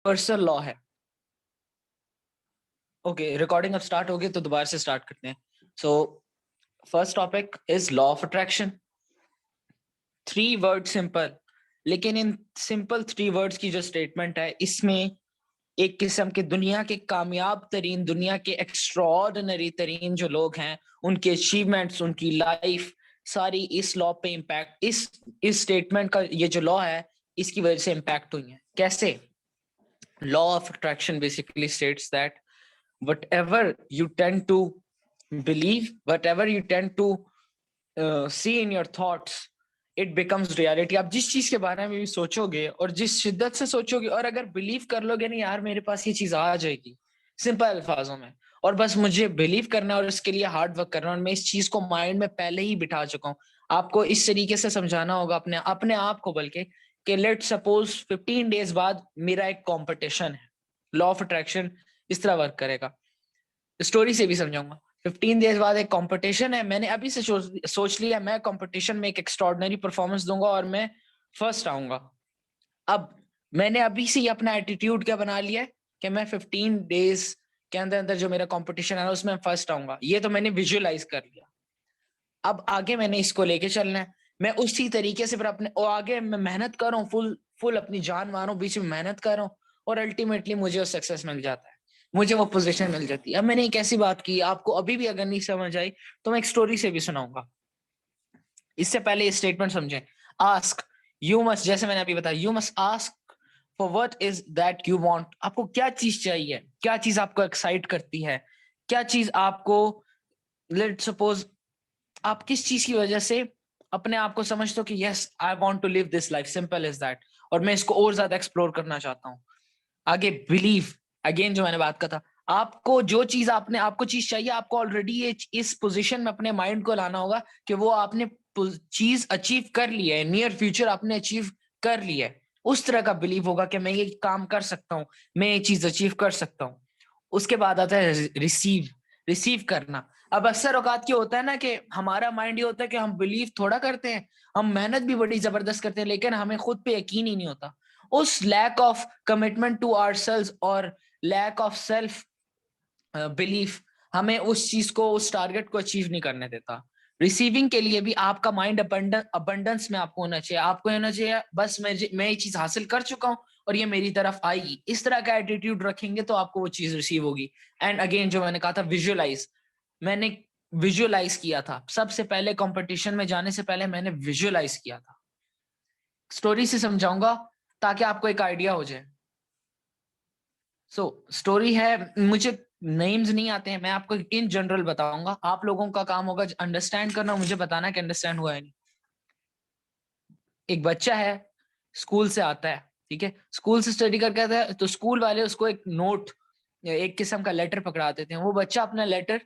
Universal law है। Okay, recording अब start होगी तो दोबारा से स्टार्ट करते हैं। So first topic is law of attraction. 3 word simple, लेकिन इन सिंपल 3 वर्ड्स की जो स्टेटमेंट है, इसमें एक किस्म के दुनिया के कामयाब तरीन, दुनिया के एक्स्ट्रॉर्डिनरी तरीन जो लोग हैं, उनके अचीवमेंट्स, उनकी लाइफ सारी इस लॉ पे इम्पैक्ट, इस स्टेटमेंट का, ये जो लॉ है इसकी वजह से इम्पैक्ट हुई है। कैसे? Law of attraction basically states that whatever you tend to believe, whatever you tend to see in your thoughts, it becomes reality। आप जिस चीज के बारे में भी सोचोगे और जिस शिद्दत से सोचोगे, और अगर बिलीव कर लोगे नहीं यार मेरे पास ये चीज आ जाएगी, सिंपल अल्फाजों में, और बस मुझे बिलीव करना है और इसके लिए हार्ड वर्क करना है, और मैं इस चीज को माइंड में पहले ही बिठा चुका हूँ। आपको इस तरीके से समझाना होगा अपने अपने आप को, बल्कि कि लेट सपोज 15 डेज बाद मेरा एक कंपटीशन है। लॉ ऑफ अट्रैक्शन इस तरह वर्क करेगा, स्टोरी से भी समझाऊंगा। 15 डेज बाद एक कंपटीशन है, मैंने अभी से सोच लिया मैं कंपटीशन में एक एक्स्ट्रॉर्डिनरी परफॉर्मेंस दूंगा और मैं फर्स्ट आऊंगा। अब मैंने अभी से ही अपना एटीट्यूड क्या बना लिया है कि मैं 15 डेज के अंदर अंदर जो मेरा कंपटीशन है उसमें फर्स्ट आऊंगा, ये तो मैंने विजुअलाइज कर लिया। अब आगे मैंने इसको लेके चलना है, मैं उसी तरीके से फिर अपने और आगे मैं मेहनत कर रहा हूँ, फुल फुल अपनी जान मार रहा हूँ, बीच में मेहनत कर रहा हूँ, और अल्टीमेटली मुझे वो सक्सेस मिल जाता है, मुझे वो पोजीशन मिल जाती है। अब मैंने एक ऐसी बात की, आपको अभी भी अगर नहीं समझ आई तो मैं एक स्टोरी से भी सुनाऊंगा। इससे पहले ये स्टेटमेंट समझें। आस्क, यू मस्ट, जैसे मैंने अभी बताया, you must ask for what is that you want. आपको क्या चीज चाहिए, क्या चीज आपको एक्साइट करती है, क्या चीज आपको, लेट सपोज आप किस चीज की वजह से अपने आप को समझते हो कि yes I want to live this life, simple is that, और मैं इसको और ज्यादा एक्सप्लोर करना चाहता हूँ। आगे बिलीव, अगेन जो मैंने बात कहा था, आपको जो चीज आपको चीज चाहिए, आपको ऑलरेडी ये इस पोजीशन में अपने माइंड को लाना होगा कि वो आपने चीज अचीव कर लिया है, नियर फ्यूचर आपने अचीव कर लिया है। उस तरह का बिलीव होगा कि मैं ये काम कर सकता हूँ, मैं ये चीज अचीव कर सकता हूँ। उसके बाद आता है रिसीव, रिसीव करना। अब अक्सर औकात क्या होता है ना कि हमारा माइंड ये होता है कि हम बिलीव थोड़ा करते हैं, हम मेहनत भी बड़ी जबरदस्त करते हैं, लेकिन हमें खुद पे यकीन ही नहीं होता। उस lack of commitment to ourselves और लैक ऑफ सेल्फ बिलीफ हमें उस चीज को, उस टारगेट को अचीव नहीं करने देता। रिसीविंग के लिए भी आपका माइंड अबंडेंस में आपको होना चाहिए, आपको होना चाहिए बस मैं ये चीज हासिल कर चुका हूँ और ये मेरी तरफ आएगी। इस तरह का एटीट्यूड रखेंगे तो आपको वो चीज रिसीव होगी। एंड अगेन जो मैंने कहा था विजुअलाइज, मैंने विजुअलाइज किया था सबसे पहले, कंपटीशन में जाने से पहले मैंने विजुअलाइज किया था। स्टोरी से समझाऊंगा ताकि आपको एक आइडिया हो जाए। स्टोरी है, मुझे नेम्स नहीं आते हैं, मैं आपको इन जनरल बताऊंगा, आप लोगों का काम होगा अंडरस्टैंड करना, मुझे बताना कि अंडरस्टैंड हुआ है नहीं। एक बच्चा है, स्कूल से आता है, ठीक है, स्कूल से स्टडी करके आता है, तो स्कूल वाले उसको एक नोट, एक किस्म का लेटर पकड़ा देते हैं। वो बच्चा अपना लेटर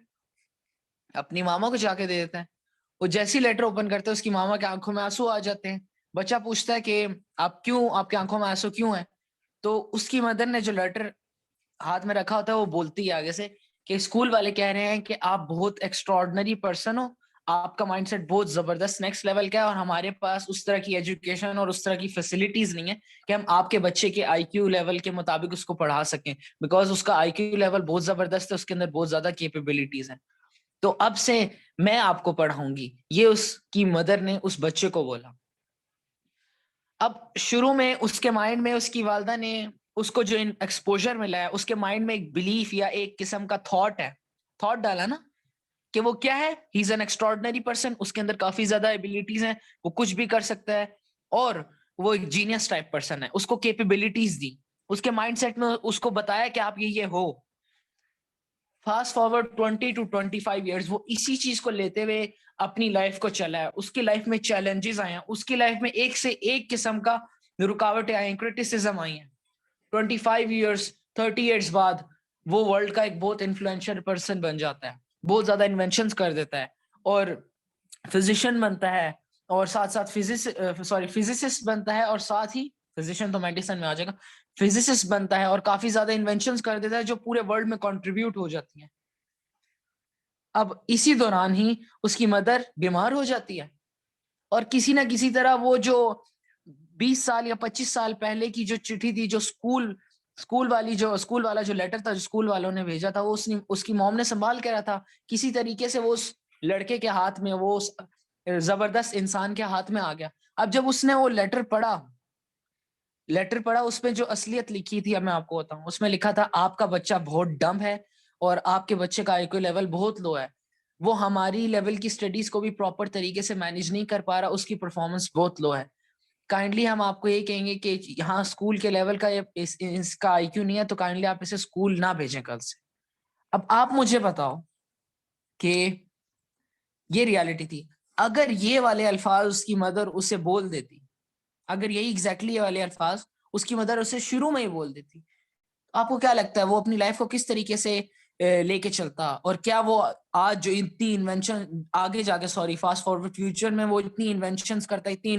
अपनी मामा को जाके दे देता है। वो जैसी लेटर ओपन करता है उसकी मामा की आंखों में आंसू आ जाते हैं। बच्चा पूछता है कि आप क्यों, आपकी आंखों में आंसू क्यों है? तो उसकी मदर ने जो लेटर हाथ में रखा होता है वो बोलती है आगे से कि स्कूल वाले कह रहे हैं कि आप बहुत एक्स्ट्रॉर्डनरी पर्सन हो, आपका माइंडसेट बहुत जबरदस्त नेक्स्ट लेवल का है, और हमारे पास उस तरह की एजुकेशन और उस तरह की फैसिलिटीज नहीं है कि हम आपके बच्चे के आईक्यू लेवल के मुताबिक उसको पढ़ा सकें, बिकॉज उसका आईक्यू लेवल बहुत जबरदस्त है, उसके अंदर बहुत ज्यादा कैपेबिलिटीज हैं। तो अब से मैं आपको पढ़ाऊंगी, ये उसकी मदर ने उस बच्चे को बोला। अब शुरू में उसके माइंड में उसकी वालदा ने उसको जो एक्सपोजर मिला है, उसके माइंड में एक बिलीफ या एक किस्म का थॉट है, थॉट डाला ना कि वो क्या है, he is an extraordinary person, उसके अंदर काफी ज्यादा एबिलिटीज हैं, वो कुछ भी कर सकता है, और वो एक जीनियस टाइप पर्सन है। उसको कैपेबिलिटीज दी, उसके माइंडसेट में उसको बताया कि आप ये हो। फास्ट फॉरवर्ड 20 to 25 years, वो इसी चीज को लेते हुए अपनी लाइफ को चला है। उसकी लाइफ में चैलेंजेस आए हैं, उसकी लाइफ में एक से एक किस्म का रुकावटें आई हैं, क्रिटिसिज्म आई हैं। 25 years, 30 years बाद वो वर्ल्ड का एक बहुत इन्फ्लुएंशियल पर्सन बन जाता है, बहुत ज्यादा इन्वेंशंस कर देता है, और फिजिशियन बनता है, और साथ साथ फिजिसिस्ट बनता है, और साथ ही फिजिशियन तो मेडिसिन में आ जाएगा, फिजिसिस्ट बनता है, और काफी ज्यादा इन्वेंशंस कर देता है जो पूरे वर्ल्ड में कंट्रीब्यूट हो जाती हैं। अब इसी दौरान ही उसकी मदर बीमार हो जाती है, और किसी ना किसी तरह वो जो 20 साल या 25 साल पहले की जो चिट्ठी थी, जो स्कूल स्कूल वाला जो लेटर था, जो स्कूल वालों ने भेजा था, वो उसकी मॉम ने संभाल के रहा था। किसी तरीके से वो उस लड़के के हाथ में, वो उस जबरदस्त इंसान के हाथ में आ गया। अब जब उसने वो लेटर पढ़ा, उसमें जो असलियत लिखी थी, अब मैं आपको बताऊं, उसमें लिखा था आपका बच्चा बहुत डम है और आपके बच्चे का आईक्यू लेवल बहुत लो है। वो हमारी लेवल की स्टडीज को भी प्रॉपर तरीके से मैनेज नहीं कर पा रहा, उसकी परफॉर्मेंस बहुत लो है। काइंडली हम आपको ये कहेंगे कि यहाँ स्कूल के लेवल का इसका आईक्यू नहीं है, तो काइंडली आप इसे स्कूल ना भेजें कल से। अब आप मुझे बताओ कि ये रियलिटी थी। अगर ये वाले अल्फाज उसकी मदर उसे बोल देती, अगर यही एग्जैक्टली ये वाले अल्फाज उसकी मदर उसे शुरू में ही बोल देती, आपको क्या लगता है वो अपनी लाइफ को किस तरीके से लेके चलता? और क्या वो आज जो इतनी इन्वेंशन आगे जाके, सॉरी फास्ट फॉरवर्ड फ्यूचर में, वो इतनी इन्वेंशंस करता है, इतना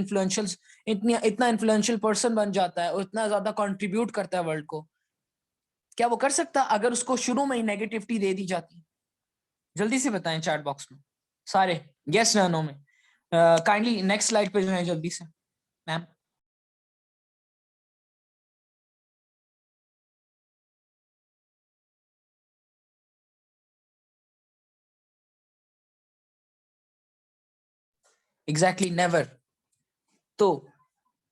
इन्फ्लुएंशियल पर्सन बन जाता है और इतना ज्यादा कंट्रीब्यूट करता है वर्ल्ड को, क्या वो कर सकता अगर उसको शुरू में ही नेगेटिविटी दे दी जाती? जल्दी से बताएं चैट बॉक्स में सारे, यस या नो में। काइंडली नेक्स्ट स्लाइड पे जो है जल्दी से मैम। Exactly never. तो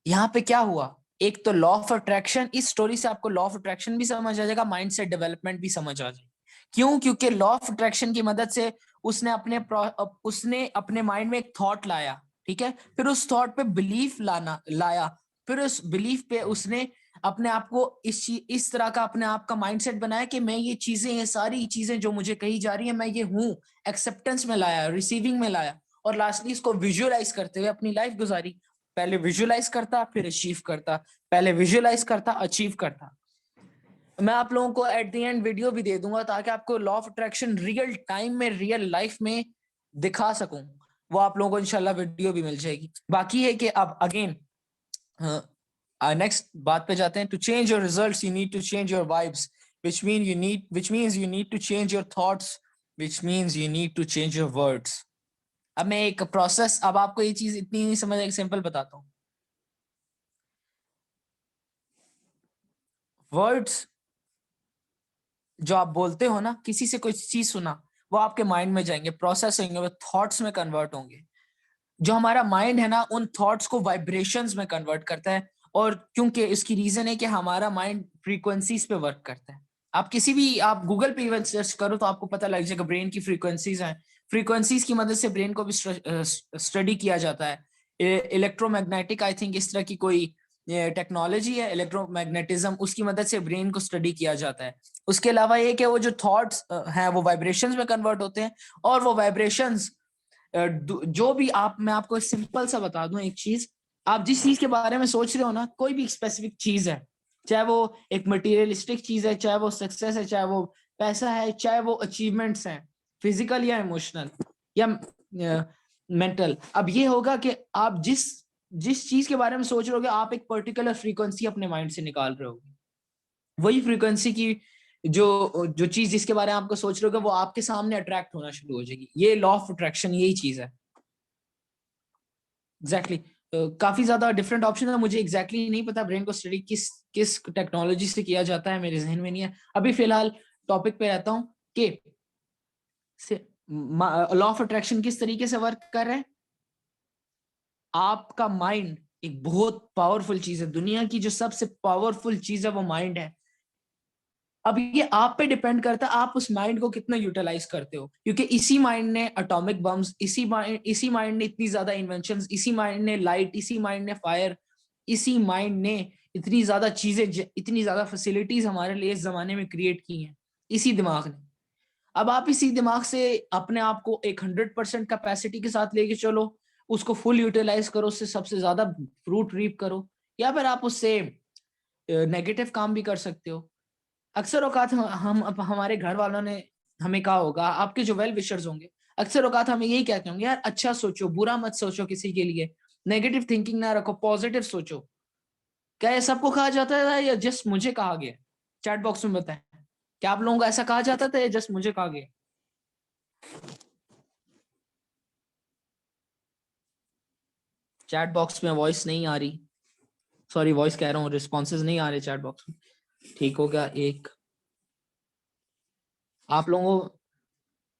यहाँ पे क्या हुआ, एक तो लॉ ऑफ अट्रैक्शन, इस स्टोरी से आपको लॉ ऑफ अट्रैक्शन भी समझ आ जाएगा, माइंडसेट डेवलपमेंट भी समझ आ जाएगी। क्यों? क्योंकि लॉ ऑफ अट्रैक्शन की मदद से उसने अपने माइंड में एक थॉट लाया, ठीक है, फिर उस थॉट पे बिलीफ लाया, फिर उस बिलीफ पे उसने अपने आप को इस तरह का अपने आप का माइंडसेट बनाया कि मैं ये सारी चीजें जो मुझे कही जा रही है, मैं ये हूँ, एक्सेप्टेंस में लाया, रिसीविंग में लाया, और लास्टली इसको विजुअलाइज करते हुए अपनी लाइफ गुजारी। पहले विजुअलाइज करता, फिर अचीव करता, पहले विजुअलाइज करता, अचीव करता। मैं आप लोगों को एट द एंड वीडियो भी दे दूंगा ताकि आपको law of attraction real time में, रियल लाइफ में दिखा सकूं। वो आप लोगों को इंशाल्लाह वीडियो भी मिल जाएगी। बाकी है कि अब अगेन नेक्स्ट बात पे जाते हैं। To change your results you need to change your vibes, which means you need to change your thoughts, which means you need to change your words. अब मैं एक प्रोसेस, अब आपको ये चीज इतनी नहीं समझ आएगी, सिंपल बताता हूँ। वर्ड्स जो आप बोलते हो ना, किसी से कोई चीज सुना, वो आपके माइंड में जाएंगे, प्रोसेस होंगे, वो थॉट्स में कन्वर्ट होंगे। जो हमारा माइंड है ना, उन थॉट्स को वाइब्रेशंस में कन्वर्ट करता है। और क्योंकि इसकी रीजन है कि हमारा माइंड फ्रीक्वेंसीज पे वर्क करता है। आप गूगल पे इवन सर्च करो तो आपको पता लग जाएगा ब्रेन की फ्रीक्वेंसीज हैं। फ्रीक्वेंसीज की मदद से ब्रेन को भी स्टडी किया जाता है। इलेक्ट्रोमैग्नेटिक, आई थिंक इस तरह की कोई टेक्नोलॉजी है, इलेक्ट्रोमैग्नेटिज्म, उसकी मदद से ब्रेन को स्टडी किया जाता है। उसके अलावा ये कि वो जो थॉट्स हैं वो वाइब्रेशंस में कन्वर्ट होते हैं, और वो वाइब्रेशंस जो भी आप, मैं आपको सिंपल सा बता दूं एक चीज, आप जिस चीज के बारे में सोच रहे हो ना, कोई भी स्पेसिफिक चीज है, चाहे वो एक मटेरियलिस्टिक चीज है, चाहे वो सक्सेस है, चाहे वो पैसा है, चाहे वो अचीवमेंट्स हैं, फिजिकल या इमोशनल या मेंटल, अब ये होगा कि आप जिस जिस चीज के बारे में सोच रहे होगे, आप एक पर्टिकुलर फ्रीक्वेंसी अपने माइंड से निकाल रहे होगे। वही फ्रीक्वेंसी की जो जो चीज जिसके बारे में आपको सोच रहे हो, वो आपके सामने अट्रैक्ट होना शुरू हो जाएगी। ये लॉ ऑफ अट्रैक्शन यही चीज है। एग्जैक्टली काफी ज्यादा डिफरेंट ऑप्शन है, मुझे एग्जैक्टली नहीं पता ब्रेन को स्टडी किस किस टेक्नोलॉजी से किया जाता है, मेरे जहन में नहीं है अभी। फिलहाल टॉपिक पे रहता हूँ कि लॉ ऑफ अट्रैक्शन किस तरीके से वर्क कर रहा है। आपका माइंड एक बहुत पावरफुल चीज है, दुनिया की जो सबसे पावरफुल चीज है वो माइंड है। अब ये आप पे डिपेंड करता है आप उस माइंड को कितना यूटिलाइज करते हो, क्योंकि इसी माइंड ने एटॉमिक बम्स, इसी माइंड ने इतनी ज्यादा इन्वेंशंस, इसी माइंड ने लाइट, इसी माइंड ने फायर, इसी माइंड ने इतनी ज्यादा चीजें, इतनी ज्यादा फैसिलिटीज हमारे लिए इस जमाने में क्रिएट की हैं, इसी दिमाग ने। अब आप इसी दिमाग से अपने आप को एक 100% कैपेसिटी के साथ लेके चलो, उसको फुल यूटिलाइज करो, उससे सबसे ज्यादा फ्रूट रीप करो, या फिर आप उससे नेगेटिव काम भी कर सकते हो। अक्सर औकात हमारे घर वालों ने हमें कहा होगा, आपके जो वेल विशर्स होंगे, अक्सर औकात हमें यही कहते होंगे, यार अच्छा सोचो, बुरा मत सोचो किसी के लिए, नेगेटिव थिंकिंग ना रखो, पॉजिटिव सोचो। क्या ये सबको कहा जाता है या जस्ट मुझे कहा गया? चैट बॉक्स में बताएं, क्या आप लोगों को ऐसा कहा जाता था या जस्ट मुझे कहा गया? चैट बॉक्स में वॉइस नहीं आ रही, सॉरी वॉइस कह रहा हूँ, रिस्पॉन्सेज नहीं आ रहे चैट बॉक्स में। ठीक हो गया एक। आप लोगों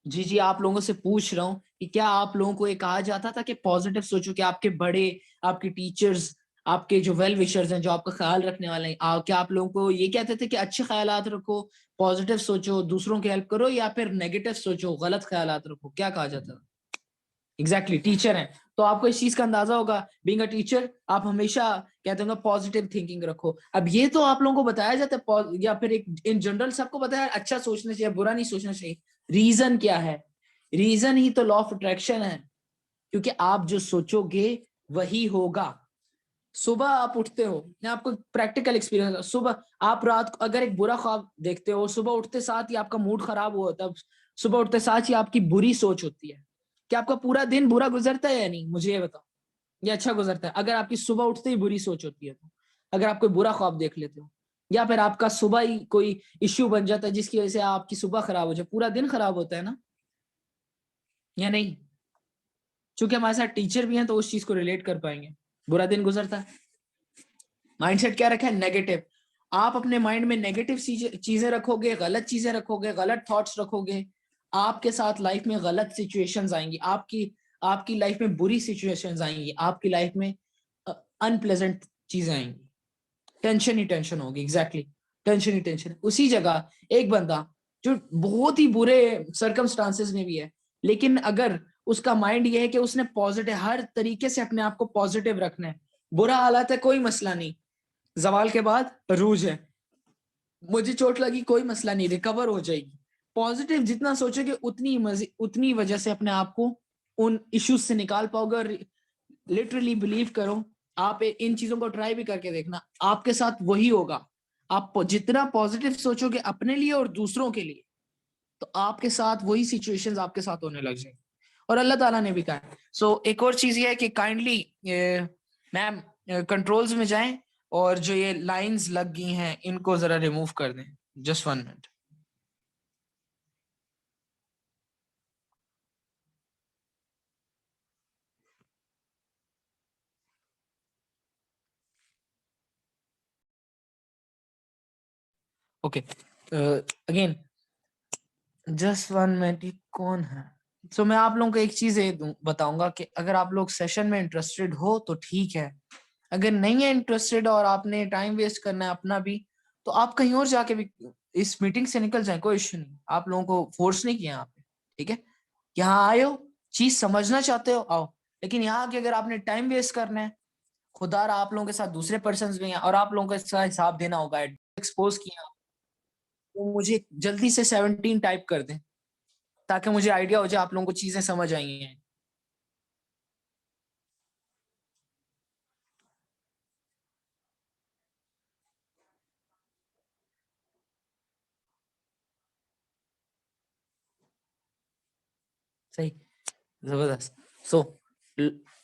जी आप लोगों से पूछ रहा हूँ कि क्या आप लोगों को ये कहा जाता था कि पॉजिटिव सोचो, कि आपके बड़े, आपके टीचर्स, आपके जो वेल विशर्स हैं, जो आपका ख्याल रखने वाले हैं, क्या आप लोगों को ये कहते थे कि अच्छे ख्यालात रखो, पॉजिटिव सोचो, दूसरों की हेल्प करो, या फिर नेगेटिव सोचो, गलत ख्यालात रखो, क्या कहा जाता था? एग्जैक्टली टीचर हैं तो आपको इस चीज का अंदाजा होगा, बीइंग अ टीचर आप हमेशा कहते होंगे पॉजिटिव थिंकिंग रखो। अब ये तो आप लोगों को बताया जाता है, या फिर एक इन जनरल सबको बताया अच्छा सोचना चाहिए, बुरा नहीं सोचना चाहिए। रीजन क्या है? रीजन ही तो लॉ ऑफ अट्रैक्शन है, क्योंकि आप जो सोचोगे वही होगा। सुबह आप उठते हो, मैं आपको प्रैक्टिकल एक्सपीरियंस, सुबह आप रात को अगर एक बुरा ख्वाब देखते हो, सुबह उठते साथ ही आपका मूड खराब हुआ, तब सुबह उठते साथ ही आपकी बुरी सोच होती है, क्या आपका पूरा दिन बुरा गुजरता है या नहीं? मुझे ये बताओ, ये अच्छा गुजरता है अगर आपकी सुबह उठते ही बुरी सोच होती है तो? अगर आप कोई बुरा ख्वाब देख लेते हो, या फिर आपका सुबह ही कोई इश्यू बन जाता है जिसकी वजह से आपकी सुबह खराब हो जाए, पूरा दिन खराब होता है ना, या नहीं? क्योंकि हमारे साथ टीचर भी हैं तो उस चीज को रिलेट कर पाएंगे। बुरा दिन गुजरता है, माइंडसेट क्या रखा है? नेगेटिव। आप अपने माइंड में नेगेटिव चीजें रखोगे, गलत चीजें रखोगे, गलत थॉट्स रखोगे, आपके साथ लाइफ में गलत सिचुएशंस आएंगी, आपकी आपकी लाइफ में बुरी सिचुएशंस आएंगी, आपकी लाइफ में अनप्लेजेंट चीजें आएंगी, टेंशन ही टेंशन होगी। एग्जैक्टली टेंशन ही टेंशन। उसी जगह एक बंदा जो बहुत ही बुरे सर्कमस्टांसेस में भी है, लेकिन अगर उसका माइंड ये है कि उसने पॉजिटिव, हर तरीके से अपने आप को पॉजिटिव रखना है, बुरा हालात है कोई मसला नहीं, जवाल के बाद रूज है, मुझे चोट लगी कोई मसला नहीं, रिकवर हो जाएगी। पॉजिटिव जितना सोचोगे उतनी वजह से अपने आप को उन इश्यूज से निकाल पाओगे। और लिटरली बिलीव करो, आप इन चीजों को ट्राई भी करके देखना, आपके साथ वही होगा। आप जितना पॉजिटिव सोचोगे अपने लिए और दूसरों के लिए, तो आपके साथ वही सिचुएशंस आपके साथ होने लग जाएंगे। और अल्लाह ताला ने भी कहा है। सो एक और चीज ये है कि काइंडली मैम कंट्रोल्स में जाएं, और जो ये लाइंस लग गई हैं इनको जरा रिमूव कर दें। Just 1 minute. Okay, again just 1 minute. ये कौन है? सो मैं आप लोगों को एक चीज ये बताऊंगा कि अगर आप लोग सेशन में इंटरेस्टेड हो तो ठीक है, अगर नहीं है इंटरेस्टेड और आपने टाइम वेस्ट करना है अपना भी, तो आप कहीं और जाके भी इस मीटिंग से निकल जाए, कोई इश्यू नहीं। आप लोगों को फोर्स नहीं किया यहाँ पे, ठीक है? यहाँ आए हो, चीज समझना चाहते हो, आओ। लेकिन यहाँ आके अगर आपने टाइम वेस्ट करना है, खुदार आप लोगों के साथ दूसरे पर्सन भी हैं और आप लोगों को इसका हिसाब देना होगा, एक्सपोज किया, तो मुझे जल्दी से 17 टाइप कर दें, ताकि मुझे आइडिया हो जाए आप लोगों को चीजें समझ आई हैं। सही, जबरदस्त। सो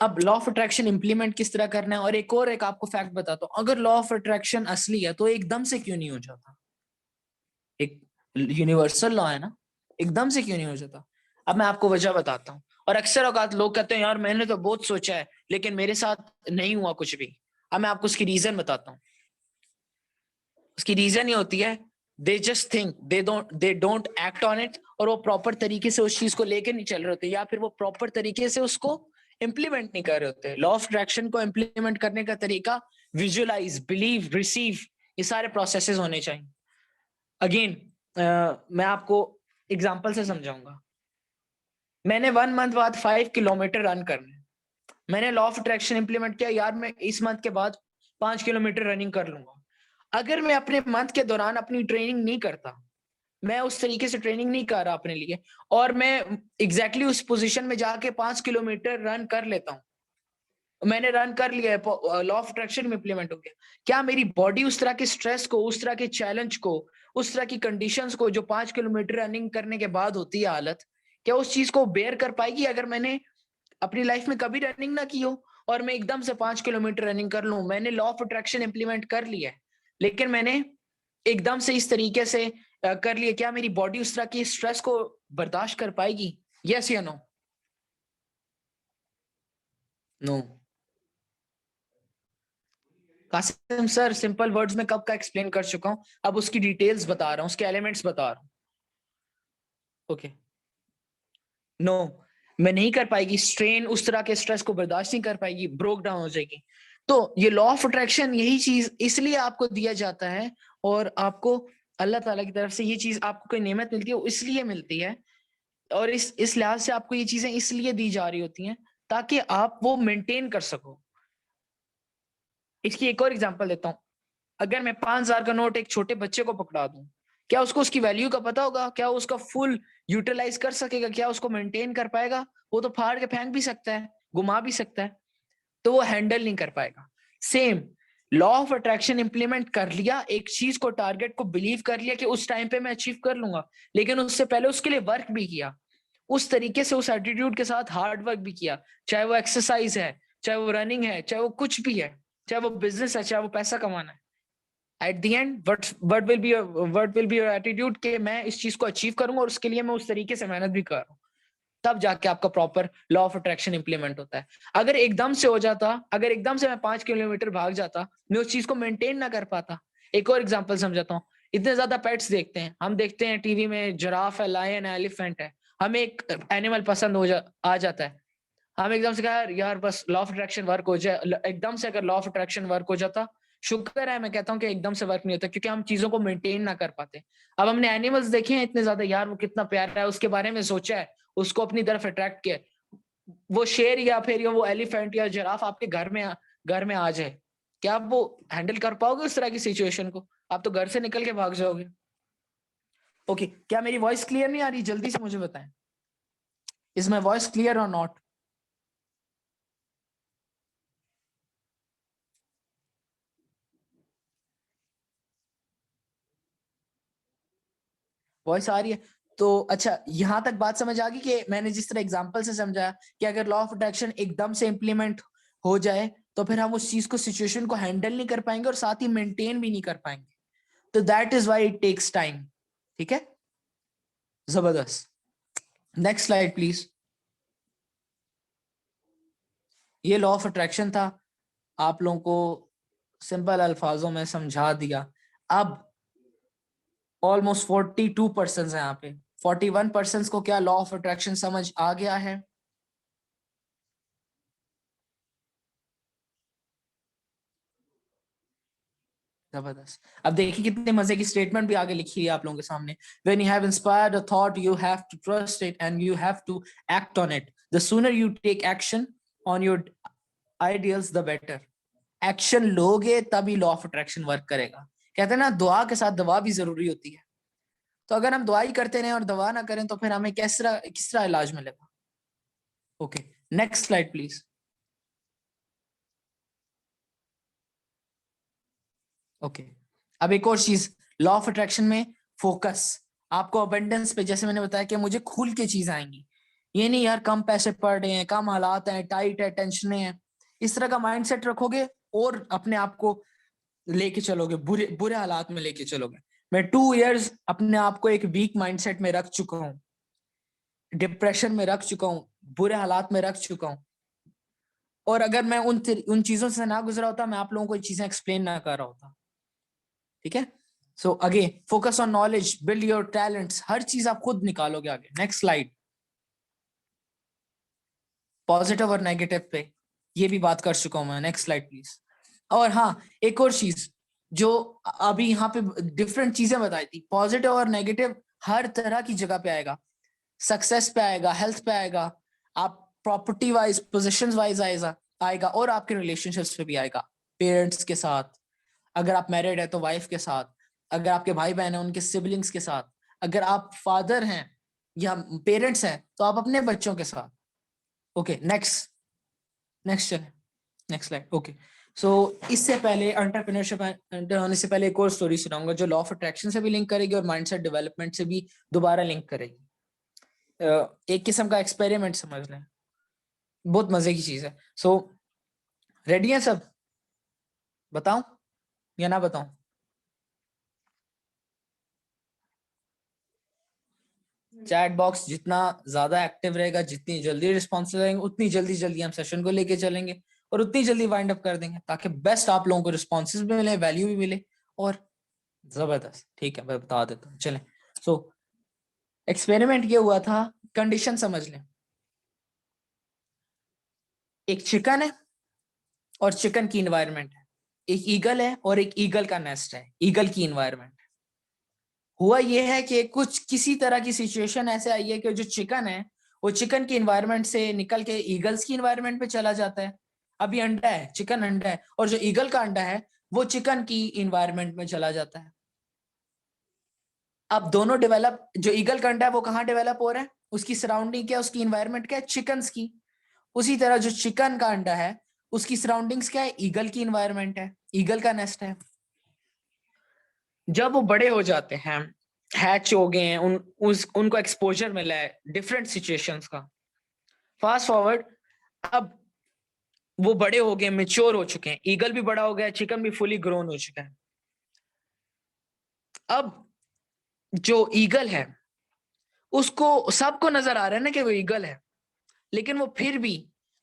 अब लॉ ऑफ अट्रैक्शन इंप्लीमेंट किस तरह करना है, और एक आपको फैक्ट बताता हूँ, अगर लॉ ऑफ अट्रैक्शन असली है तो एकदम से क्यों नहीं हो जाता? एक यूनिवर्सल लॉ है ना, एकदम से क्यों नहीं हो जाता? अब मैं आपको वजह बताता हूँ। और अक्सर औकात लोग कहते हैं यार मैंने तो बहुत सोचा है लेकिन मेरे साथ नहीं हुआ कुछ भी। अब मैं आपको उसकी रीजन बताता हूँ। उसकी रीजन ये होती है, they just think, they don't act on it, और वो प्रॉपर तरीके से उस चीज को लेके नहीं चल रहे होते, या फिर वो प्रॉपर तरीके से उसको इम्प्लीमेंट नहीं कर रहे होते। लॉ ऑफ अट्रैक्शन को इम्प्लीमेंट करने का तरीका विजुअलाइज, बिलीव, रिसीव, ये सारे प्रोसेसेस होने चाहिए। अगेन मैं आपको एग्जाम्पल से समझाऊंगा। मैंने 1 मंथ बाद 5 किलोमीटर रन करना है, मैंने लॉ ऑफ अट्रैक्शन इंप्लीमेंट किया, यार मैं इस मंथ के बाद 5 किलोमीटर रनिंग कर लूंगा। अगर मैं अपने मंथ के दौरान अपनी ट्रेनिंग नहीं करता, मैं उस तरीके से ट्रेनिंग नहीं कर रहा अपने लिए, और मैं एग्जैक्टली उस पोजीशन में जाके 5 किलोमीटर रन कर लेता हूँ, मैंने रन कर लिया है, लॉ ऑफ अट्रैक्शन में इंप्लीमेंट हो गया, क्या मेरी बॉडी उस तरह के स्ट्रेस को, उस तरह के चैलेंज को, उस तरह की कंडीशंस को जो 5 किलोमीटर रनिंग करने के बाद होती है हालत, क्या उस चीज को बेयर कर पाएगी? अगर मैंने अपनी लाइफ में कभी रनिंग ना की हो और मैं एकदम से 5 किलोमीटर रनिंग कर लूं, मैंने लॉ ऑफ अट्रैक्शन इंप्लीमेंट कर लिया है, लेकिन मैंने एकदम से इस तरीके से कर लिया, क्या मेरी बॉडी उस तरह की स्ट्रेस को बर्दाश्त कर पाएगी? यस या no? No. Kasim sir simple words में कब का एक्सप्लेन कर चुका हूं, अब उसकी डिटेल्स बता रहा हूं, उसके एलिमेंट्स बता रहा हूं। ओके नो, मैं नहीं कर पाएगी, स्ट्रेन उस तरह के स्ट्रेस को बर्दाश्त नहीं कर पाएगी, ब्रोक डाउन हो जाएगी। तो ये लॉ ऑफ अट्रैक्शन यही चीज इसलिए आपको दिया जाता है, और आपको अल्लाह ताला की तरफ से ये चीज आपको कोई नेमत मिलती है, वो इसलिए मिलती है, और इस लिहाज से आपको ये चीजें इसलिए दी जा रही होती हैं ताकि आप वो मेंटेन कर सको। इसकी एक और एग्जांपल देता हूँ। अगर मैं 5,000 का नोट एक छोटे बच्चे को पकड़ा दूं, क्या उसको उसकी वैल्यू का पता होगा? क्या वो उसका फुल यूटिलाइज कर सकेगा? क्या उसको मेंटेन कर पाएगा? वो तो फाड़ के फेंक भी सकता है, घुमा भी सकता है, तो वो हैंडल नहीं कर पाएगा। Same law of attraction implement कर लिया, एक चीज को, टारगेट को बिलीव कर लिया कि उस टाइम पे मैं अचीव कर लूंगा, लेकिन उससे पहले उसके लिए वर्क भी किया, उस तरीके से, उस एटीट्यूड के साथ हार्ड वर्क भी किया, चाहे वो एक्सरसाइज है, चाहे वो रनिंग है, चाहे वो कुछ भी है, चाहे वो बिजनेस है, चाहे वो पैसा कमाना है। At the end what will be your attitude कि मैं इस चीज को अचीव करूंगा, और उसके लिए मैं उस तरीके से मेहनत भी कर रहा हूँ, तब जाके आपका proper law of attraction implement होता है। अगर एकदम से हो जाता, अगर एकदम से मैं 5 किलोमीटर भाग जाता, मैं उस चीज को मेंटेन ना कर पाता। एक और एग्जांपल समझाता हूँ। इतने ज्यादा पेट्स देखते हैं हम, देखते हैं टीवी में जिराफ है, लायन है, एलिफेंट है, हमें एक एनिमल पसंद आ जाता है, हम एकदम से कहा यार बस लॉ ऑफ अट्रैक्शन वर्क हो जाए, एकदम से अगर लॉ ऑफ अट्रैक्शन वर्क हो जाता, शुक्र है, मैं कहता हूँ कि एकदम से वर्क नहीं होता, क्योंकि हम चीजों को मेंटेन ना कर पाते। अब हमने एनिमल्स देखे हैं इतने ज्यादा, यार वो कितना प्यारा है, उसके बारे में सोचा है, उसको अपनी तरफ अट्रैक्ट किया, वो शेर या फिर वो एलिफेंट या जिराफ आपके घर में आ जाए, क्या आप वो हैंडल कर पाओगे उस तरह की सिचुएशन को? आप तो घर से निकल के भाग जाओगे। ओके, क्या मेरी वॉइस क्लियर नहीं आ रही? जल्दी से मुझे बताएं, इज माई वॉइस क्लियर और नॉट? वॉइस आ रही है? तो अच्छा, यहां तक बात समझ आ गई कि मैंने जिस तरह एग्जांपल से समझा कि अगर लॉ ऑफ अट्रैक्शन एकदम से इंप्लीमेंट हो जाए, तो फिर हम उस चीज को, सिचुएशन को हैंडल नहीं कर पाएंगे, और साथ ही मेंटेन भी नहीं कर पाएंगे। तो that is why it takes time. ठीक है, जबरदस्त। Next slide please. ये लॉ ऑफ अट्रैक्शन था, आप लोगों को सिंपल अल्फाजों में समझा दिया। अब ऑलमोस्ट 42% है यहाँ पे, 41% को क्या लॉ ऑफ अट्रैक्शन समझ आ गया है? जबरदस्त। अब देखिए कितने मजे की स्टेटमेंट भी आगे लिखी है आप लोगों के सामने। When you have inspired a thought, you have to trust it and you have to act on it. The sooner you take action on your ideals, the better. Action लोगे तभी लॉ ऑफ अट्रैक्शन वर्क करेगा। कहते हैं ना, दुआ के साथ दवा भी जरूरी होती है। तो अगर हम दुआ ही करते रहें और दवा ना करें, तो फिर हमें किस तरह इलाज मिलेगा? Okay, next slide please. Okay, अब एक और चीज, लॉ ऑफ अट्रैक्शन में फोकस। आपको अबंडेंस पे, जैसे मैंने बताया कि मुझे खुल के चीज आएंगी, ये नहीं यार कम पैसे पड़ रहे हैं, कम हालात हैं, टाइट है, टेंशन है, इस तरह का माइंडसेट रखोगे और अपने आप को लेके चलोगे, बुरे बुरे हालात में लेके चलोगे। मैं 2 इयर्स अपने आप को एक वीक माइंडसेट में रख चुका हूँ, डिप्रेशन में रख चुका हूँ, बुरे हालात में रख चुका हूँ, और अगर मैं उन चीजों से ना गुजरा होता, मैं आप लोगों को ये चीजें एक्सप्लेन ना कर रहा होता। ठीक है, so again focus on knowledge, build your talents, हर चीज आप खुद निकालोगे आगे। Next slide. पॉजिटिव और नेगेटिव पे ये भी बात कर चुका हूं मैं। Next slide please. और हाँ, एक और चीज जो अभी यहाँ पे डिफरेंट चीजें बताई थी, पॉजिटिव और नेगेटिव हर तरह की जगह पे आएगा, सक्सेस पे आएगा, हेल्थ पे आएगा, आप प्रॉपर्टी वाइज, पोजिशन वाइज आएगा, और आपके रिलेशनशिप्स पे भी आएगा, पेरेंट्स के साथ, अगर आप मैरिड है तो वाइफ के साथ, अगर आपके भाई बहन है उनके सिबलिंग्स के साथ, अगर आप फादर हैं या पेरेंट्स हैं तो आप अपने बच्चों के साथ। ओके, नेक्स्ट नेक्स्ट चले, नेक्स्ट स्लाइड। ओके, सो इससे पहले एंटरप्रेन्योरशिप एंटर होने से पहले एक और स्टोरी सुनाऊंगा जो लॉ ऑफ अट्रैक्शन से भी लिंक करेगी और माइंडसेट डेवलपमेंट से भी दोबारा लिंक करेगी। एक किस्म का एक्सपेरिमेंट समझ लें, बहुत मजे की चीज है। सो रेडी है सब? बताऊं या ना बताऊं? चैट बॉक्स जितना ज्यादा एक्टिव रहेगा, जितनी जल्दी रिस्पॉन्स रहेंगे, उतनी जल्दी जल्दी हम सेशन को लेके चलेंगे, और उतनी जल्दी वाइंड अप कर देंगे ताकि बेस्ट आप लोगों को रिस्पॉन्सेज भी मिले, वैल्यू भी मिले और जबरदस्त। ठीक है, मैं बता देता हूँ। चलें, सो एक्सपेरिमेंट ये हुआ था, कंडीशन समझ लें। एक चिकन है और चिकन की इन्वायरमेंट है, एक ईगल है और एक ईगल का नेस्ट है, ईगल की इन्वायरमेंट। हुआ ये है कि कुछ किसी तरह की सिचुएशन ऐसे आई है कि जो चिकन है वो चिकन की इन्वायरमेंट से निकल के ईगल्स की इन्वायरमेंट पे चला जाता है। अभी अंडा है, चिकन अंडा है, और जो ईगल का अंडा है वो चिकन की इन्वायरमेंट में चला जाता है। अब दोनों डेवलप, जो ईगल का अंडा है वो कहाँ डेवलप हो रहा है, उसकी सराउंडिंग क्या है, उसकी इन्वायरमेंट क्या है, चिकन्स की। उसी तरह जो चिकन का अंडा है उसकी सराउंडिंग्स क्या है, ईगल की इन्वायरमेंट है, ईगल का नेस्ट है। जब वो बड़े हो जाते हैं, हैच हो गए हैं, उनको एक्सपोजर मिला है डिफरेंट सिचुएशंस का। फास्ट फॉरवर्ड, अब वो बड़े हो गए, मेच्योर हो चुके हैं, ईगल भी बड़ा हो गया, चिकन भी फुली ग्रोन हो चुका है। अब जो ईगल है उसको सबको नजर आ रहा है ना कि वो ईगल है, लेकिन वो फिर भी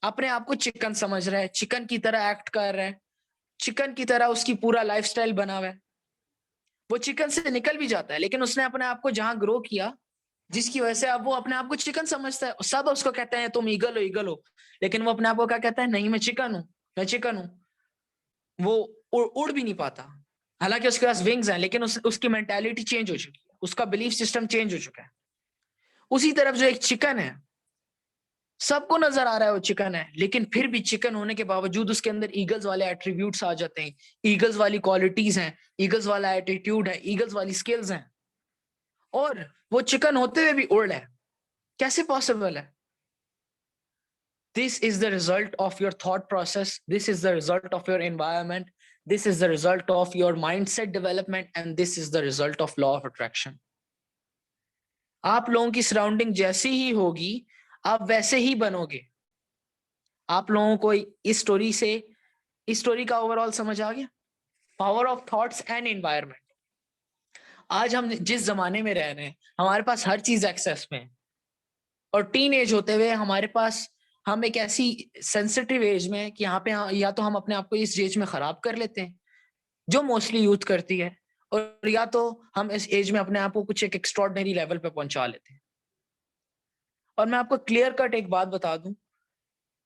अपने आप को चिकन समझ रहा है, चिकन की तरह एक्ट कर रहा है, चिकन की तरह उसकी पूरा लाइफस्टाइल बना हुआ है। वो चिकन से निकल भी जाता है, लेकिन उसने अपने आप को जहां ग्रो किया, जिसकी वजह से अब वो अपने आप को चिकन समझता है। सब उसको कहते हैं तुम ईगल हो, ईगल हो, लेकिन वो अपने आप को क्या कहता है, नहीं मैं चिकन हूं, मैं चिकन हूं। वो उड़ भी नहीं पाता, हालांकि उसके पास विंग्स हैं, लेकिन उसकी मेंटालिटी चेंज हो चुकी है, उसका बिलीफ सिस्टम चेंज हो चुका है। उसी तरफ जो एक चिकन है, सबको नजर आ रहा है वो चिकन है, लेकिन फिर भी चिकन होने के बावजूद उसके अंदर ईगल्स वाले एट्रीब्यूट्स आ जाते हैं, ईगल्स वाली क्वालिटीज हैं, ईगल्स वाला एटीट्यूड है, ईगल्स वाली स्किल्स हैं, और वो चिकन होते हुए भी उड़ रहा है। कैसे पॉसिबल है? This is the result of your thought process. This is the result of your environment. This is the result of your mindset development. And this is the result of law of attraction. आप लोगों की surrounding जैसी ही होगी, आप वैसे ही बनोगे। आप लोगों को इस स्टोरी का ओवरऑल समझ आ गया? Power of thoughts and environment. आज हम जिस जमाने में रह रहे हैं, हमारे पास हर चीज एक्सेस में है, और टीन एज होते हुए हमारे पास, हम एक ऐसी सेंसिटिव एज में है कि यहाँ पे या तो हम अपने आप को इस एज में खराब कर लेते हैं, जो मोस्टली यूथ करती है, और या तो हम इस एज में अपने आप को कुछ एक एक्स्ट्रॉर्डिनरी लेवल पे पहुंचा लेते हैं। और मैं आपको क्लियर कट एक बात बता दूं,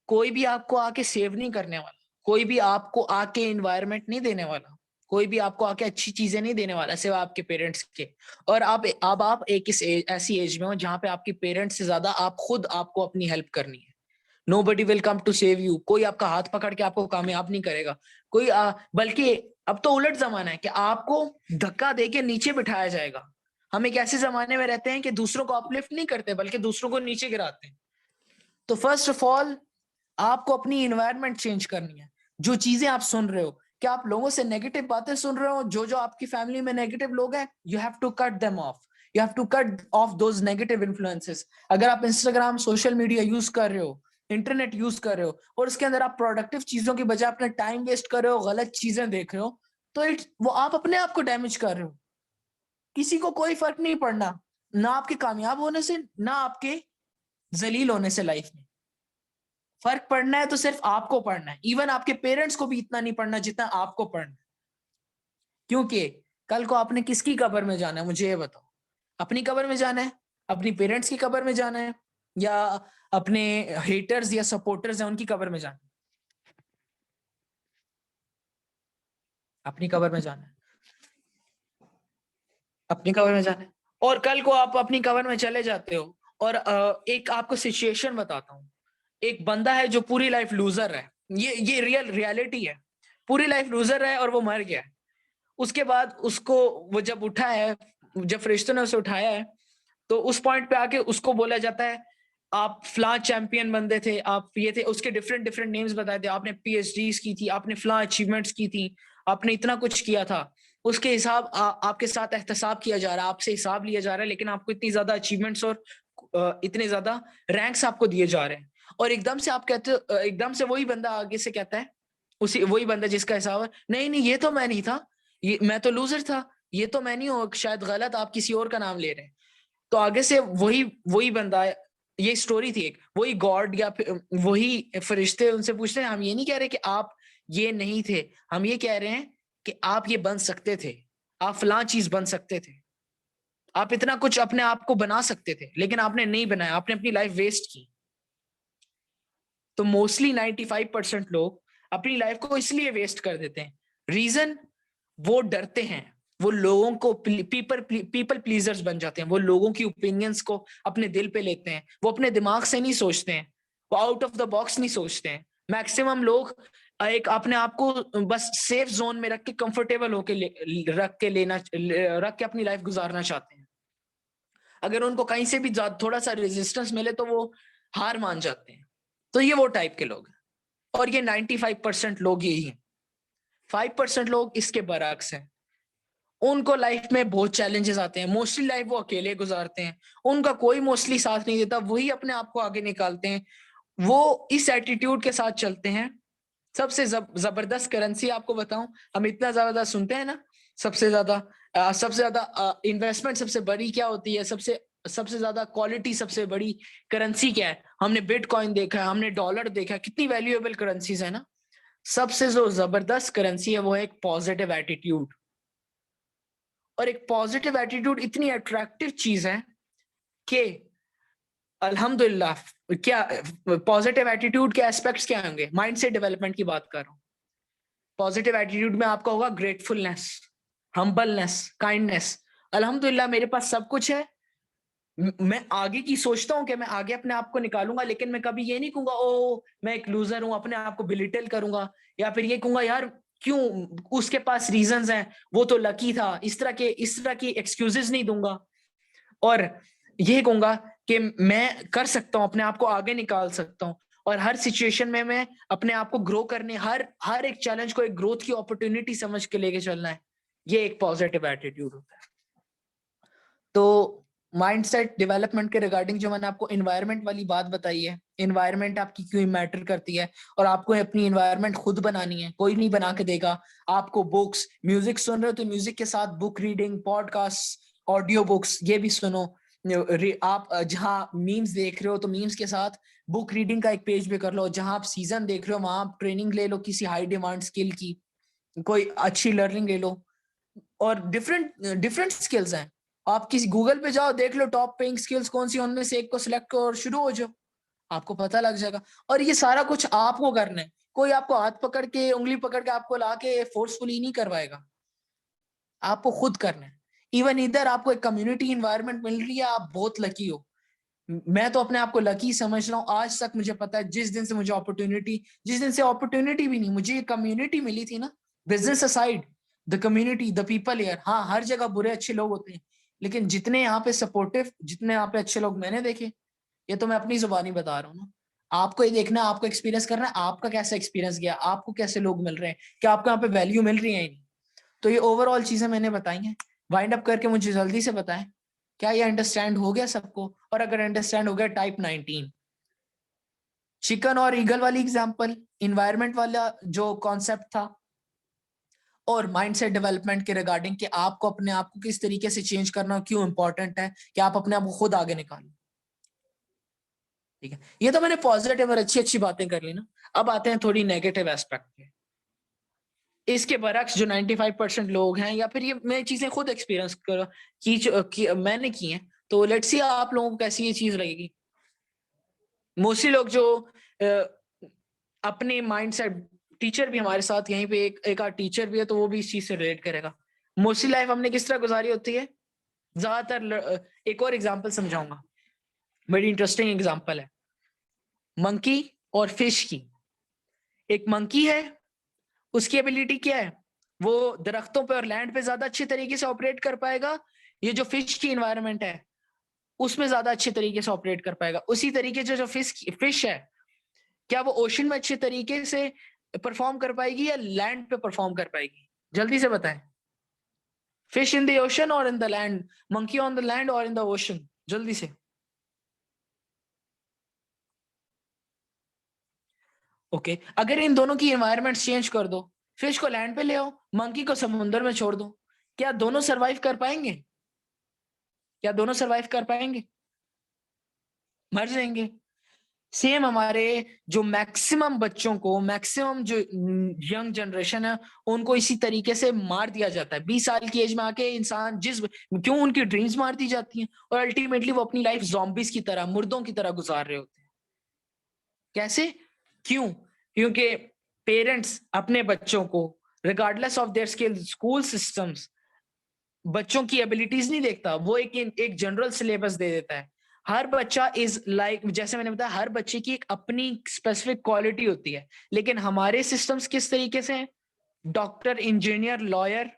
कोई भी आपको आके सेव नहीं करने वाला, कोई भी आपको आके एनवायरनमेंट नहीं देने वाला, कोई भी आपको आके अच्छी चीजें नहीं देने वाला, सिर्फ आपके पेरेंट्स के। और आप एक ऐसी एज में हो जहां पे आपके पेरेंट्स से ज्यादा आप खुद आपको अपनी हेल्प करनी है। Nobody will come to save you. कोई आपका हाथ पकड़ के आपको कामयाब नहीं करेगा, कोई बल्कि अब तो उलट जमाना है कि आपको धक्का देके नीचे बिठाया जाएगा। हम एक ऐसे जमाने में रहते हैं कि दूसरों को अपलिफ्ट नहीं करते, बल्कि दूसरों को नीचे गिराते हैं। तो फर्स्ट ऑफ ऑल आपको अपनी इन्वायरमेंट चेंज करनी है। जो चीजें आप सुन रहे हो, क्या आप लोगों से नेगेटिव बातें सुन रहे हो? जो जो आपकी फैमिली में नेगेटिव लोग हैं, you have to cut them off, you have to cut off those negative influences. अगर आप इंस्टाग्राम, सोशल मीडिया यूज कर रहे हो, इंटरनेट यूज कर रहे हो, और उसके अंदर आप प्रोडक्टिव चीजों की बजाय अपना टाइम वेस्ट कर रहे हो, गलत चीजें देख रहे हो, तो वो आप अपने आप को डैमेज कर रहे हो। किसी को कोई फर्क नहीं पड़ना, ना आपके कामयाब होने से, ना आपके जलील होने से। लाइफ में फर्क पड़ना है तो सिर्फ आपको पड़ना है। इवन आपके पेरेंट्स को भी इतना नहीं पड़ना जितना आपको पड़ना है। क्योंकि कल को आपने किसकी कब्र में जाना है, मुझे ये बताओ। अपनी कब्र में जाना है, अपनी पेरेंट्स की कब्र में जाना है, या अपने हेटर्स या सपोर्टर्स हैं उनकी कब्र में जाना है? अपनी कब्र में जाना है, अपनी कब्र में जाना है। और कल को आप अपनी कब्र में चले जाते हो, और एक आपको सिचुएशन बताता हूँ। एक बंदा है जो पूरी लाइफ लूजर है, ये रियलिटी है, पूरी लाइफ लूजर है और वो मर गया है। उसके बाद उसको, वो जब उठा है, जब फरिश्तों ने उसे उठाया है, तो उस पॉइंट पे आके उसको बोला जाता है आप फलां चैंपियन बंदे थे, आप ये थे, उसके डिफरेंट डिफरेंट नेम्स बताए थे, आपने पीएचडीज की थी, आपने फलां अचीवमेंट्स की थी, आपने इतना कुछ किया था। उसके हिसाब आपके साथ एहतसाब किया जा रहा है, आपसे हिसाब लिया जा रहा है, लेकिन आपको इतनी ज्यादा अचीवमेंट्स और इतने ज्यादा रैंक्स आपको दिए जा रहे हैं। और एकदम से आप कहते हो, एकदम से वही बंदा आगे से कहता है, उसी वही बंदा जिसका हिसाब है, नहीं नहीं ये तो मैं नहीं था, ये मैं तो लूजर था, ये तो मैं नहीं हूँ, शायद गलत आप किसी और का नाम ले रहे हैं। तो आगे से वही वही बंदा ये स्टोरी थी एक, वही गॉड या फिर वही फरिश्ते उनसे पूछते हैं, हम ये नहीं कह रहे कि आप ये नहीं थे, हम ये कह रहे हैं कि आप ये बन सकते थे, आप फलां चीज बन सकते थे, आप इतना कुछ अपने आप को बना सकते थे, लेकिन आपने नहीं बनाया, आपने अपनी लाइफ वेस्ट की। तो मोस्टली 95% लोग अपनी लाइफ को इसलिए वेस्ट कर देते हैं। रीजन, वो डरते हैं, वो लोगों को पीपल प्लीजर्स बन जाते हैं, वो लोगों की ओपिनियंस को अपने दिल पे लेते हैं, वो अपने दिमाग से नहीं सोचते हैं, वो आउट ऑफ द बॉक्स नहीं सोचते हैं। मैक्सिमम लोग एक अपने आप को बस सेफ जोन में रख के कंफर्टेबल होके रख के अपनी लाइफ गुजारना चाहते हैं। अगर उनको कहीं से भी थोड़ा सा रेजिस्टेंस मिले तो वो हार मान जाते हैं। तो ये वो टाइप के लोग हैं, और ये 95% लोग यही हैं। 5% लोग इसके बरअक्स हैं, उनको लाइफ में बहुत चैलेंजेस आते हैं, मोस्टली लाइफ वो अकेले गुजारते हैं, उनका कोई मोस्टली साथ नहीं देता, वही अपने आप को आगे निकालते हैं, वो इस एटीट्यूड के साथ चलते हैं। सबसे जबरदस्त करेंसी आपको बताऊं, हम इतना ज्यादा सुनते हैं ना, सबसे ज्यादा इन्वेस्टमेंट सबसे बड़ी क्या होती है, सबसे सबसे ज्यादा क्वालिटी, सबसे बड़ी करेंसी क्या है? हमने बिटकॉइन देखा है, हमने डॉलर देखा है, कितनी वैल्यूएबल करेंसीज है ना। सबसे जो जबरदस्त करेंसी है वो है एक पॉजिटिव एटीट्यूड। और एक पॉजिटिव एटीट्यूड इतनी अट्रैक्टिव चीज है कि अल्हम्दुलिल्लाह, क्या पॉजिटिव एटीट्यूड के एस्पेक्ट्स क्या होंगे? माइंडसेट डेवलपमेंट की बात कर रहा हूँ। पॉजिटिव एटीट्यूड में आपका होगा ग्रेटफुलनेस, हम्बलनेस, काइंडनेस। अल्हम्दुलिल्लाह मेरे पास सब कुछ है, मैं आगे की सोचता हूँ कि मैं आगे अपने आप को निकालूंगा, लेकिन मैं कभी ये नहीं कहूंगा ओ मैं एक लूजर हूँ, अपने आप को बिलिटल करूंगा, या फिर ये कहूंगा यार क्यों, उसके पास रीजंस हैं, वो तो लकी था, इस तरह की एक्सक्यूजेस नहीं दूंगा। और ये कहूंगा कि मैं कर सकता हूँ, अपने आप को आगे निकाल सकता हूँ, और हर सिचुएशन में मैं अपने आप को ग्रो करने, हर हर एक चैलेंज को एक ग्रोथ की अपॉर्चुनिटी समझ के लेके चलना है। ये एक पॉजिटिव एटीट्यूड होता है। तो माइंडसेट डेवलपमेंट के रिगार्डिंग जो मैंने आपको एनवायरनमेंट वाली बात बताई है, एनवायरनमेंट आपकी क्यों मैटर करती है, और आपको अपनी एनवायरनमेंट खुद बनानी है, कोई नहीं बना के देगा आपको। बुक्स, म्यूजिक सुन रहे हो तो म्यूजिक के साथ book reading, podcast, audio books ये भी सुनो। आप जहाँ मीम्स देख रहे हो तो मीम्स के साथ बुक रीडिंग का एक पेज भी कर लो। जहां आप सीजन देख रहे हो वहां आप ट्रेनिंग ले लो किसी हाई डिमांड स्किल की, कोई अच्छी लर्निंग ले लो। और डिफरेंट डिफरेंट स्किल्स हैं, आप किसी गूगल पे जाओ, देख लो टॉप पेइंग स्किल्स कौन सी, उनमें से एक को सिलेक्ट करो और शुरू हो जाओ, आपको पता लग जाएगा। और ये सारा कुछ आपको करना है, कोई आपको हाथ पकड़ के, उंगली पकड़ के आपको लाके फोर्सफुली नहीं करवाएगा, आपको खुद करना है। इवन इधर आपको एक कम्युनिटी इन्वायरमेंट मिल रही है, आप बहुत लकी हो। मैं तो अपने आप को लकी समझ रहा हूँ। आज तक मुझे पता है, जिस दिन से अपॉर्चुनिटी भी नहीं, मुझे कम्युनिटी मिली थी ना, business aside, the community, the people here. हाँ, हर जगह बुरे अच्छे लोग होते हैं, लेकिन जितने यहाँ पे सपोर्टिव, जितने यहाँ पे अच्छे लोग मैंने देखे, ये तो मैं अपनी जुबानी बता रहा हूँ ना। आपको ये देखना है, आपको एक्सपीरियंस करना है, आपका कैसा एक्सपीरियंस गया, आपको कैसे लोग मिल रहे हैं, क्या आपको यहाँ पे वैल्यू मिल रही है। तो ये ओवरऑल चीजें मैंने बताई हैं। वाइंड अप करके मुझे जल्दी से बताएं, क्या ये अंडरस्टैंड हो गया सबको? और अगर अंडरस्टैंड हो गया, टाइप 19, चिकन और ईगल वाली एग्जांपल, इन्वायरमेंट वाला जो कॉन्सेप्ट था, और माइंडसेट डेवलपमेंट के रिगार्डिंग कि आपको अपने आप को किस तरीके से चेंज करना, क्यों इंपॉर्टेंट है कि आप अपने आप को खुद आगे निकालो। ठीक है, ये तो मैंने पॉजिटिव और अच्छी अच्छी बातें कर ली ना। अब आते हैं थोड़ी नेगेटिव एस्पेक्ट पे। इसके बरक्स जो 95% लोग हैं, या फिर ये मैं चीजें खुद एक्सपीरियंस मैंने की हैं, तो लेट्स सी आप लोगों को कैसी ये चीज लगेगी। मोस्टली लोग जो अपने माइंड सेट, टीचर भी हमारे साथ यहीं पे एक आध टीचर भी है तो वो भी इस चीज से रिलेट करेगा। मोस्टली लाइफ हमने किस तरह गुजारी होती है, ज्यादातर एक और एग्जांपल समझाऊंगा, बड़ी इंटरेस्टिंग एग्जांपल है मंकी और फिश की। एक मंकी है, उसकी एबिलिटी क्या है, वो दरख्तों पे और लैंड पे ज्यादा अच्छे तरीके से ऑपरेट कर पाएगा। ये जो फिश की इन्वायरमेंट है उसमें ज्यादा अच्छे तरीके से ऑपरेट कर पाएगा। उसी तरीके से जो फिश है, क्या वो ओशन में अच्छे तरीके से परफॉर्म कर पाएगी या लैंड पे परफॉर्म कर पाएगी? जल्दी से बताएं। फिश इन द ओशन और in the land, monkey on the land और इन द ओशन, जल्दी से। ओके, अगर इन दोनों की एनवायरनमेंट चेंज कर दो, फिश को लैंड पे ले आओ, मंकी को समुद्र में छोड़ दो, क्या दोनों सरवाइव कर पाएंगे? क्या दोनों सरवाइव कर पाएंगे? मर जाएंगे। सेम हमारे जो मैक्सिमम बच्चों को, मैक्सिमम जो यंग जनरेशन है, उनको इसी तरीके से मार दिया जाता है। 20 साल की एज में आके इंसान क्यों उनकी ड्रीम्स मार दी जाती हैं और अल्टीमेटली वो अपनी लाइफ ज़ॉम्बीज की तरह, मुर्दों की तरह गुजार रहे होते हैं। कैसे? क्यों? क्योंकि पेरेंट्स अपने बच्चों को regardless of their skill, school systems बच्चों की एबिलिटीज नहीं देखता, वो एक जनरल सिलेबस दे देता है। हर बच्चा इज लाइक, जैसे मैंने बताया, हर बच्चे की एक अपनी स्पेसिफिक क्वालिटी होती है। लेकिन हमारे सिस्टम्स किस तरीके से हैं? डॉक्टर, इंजीनियर, लॉयर,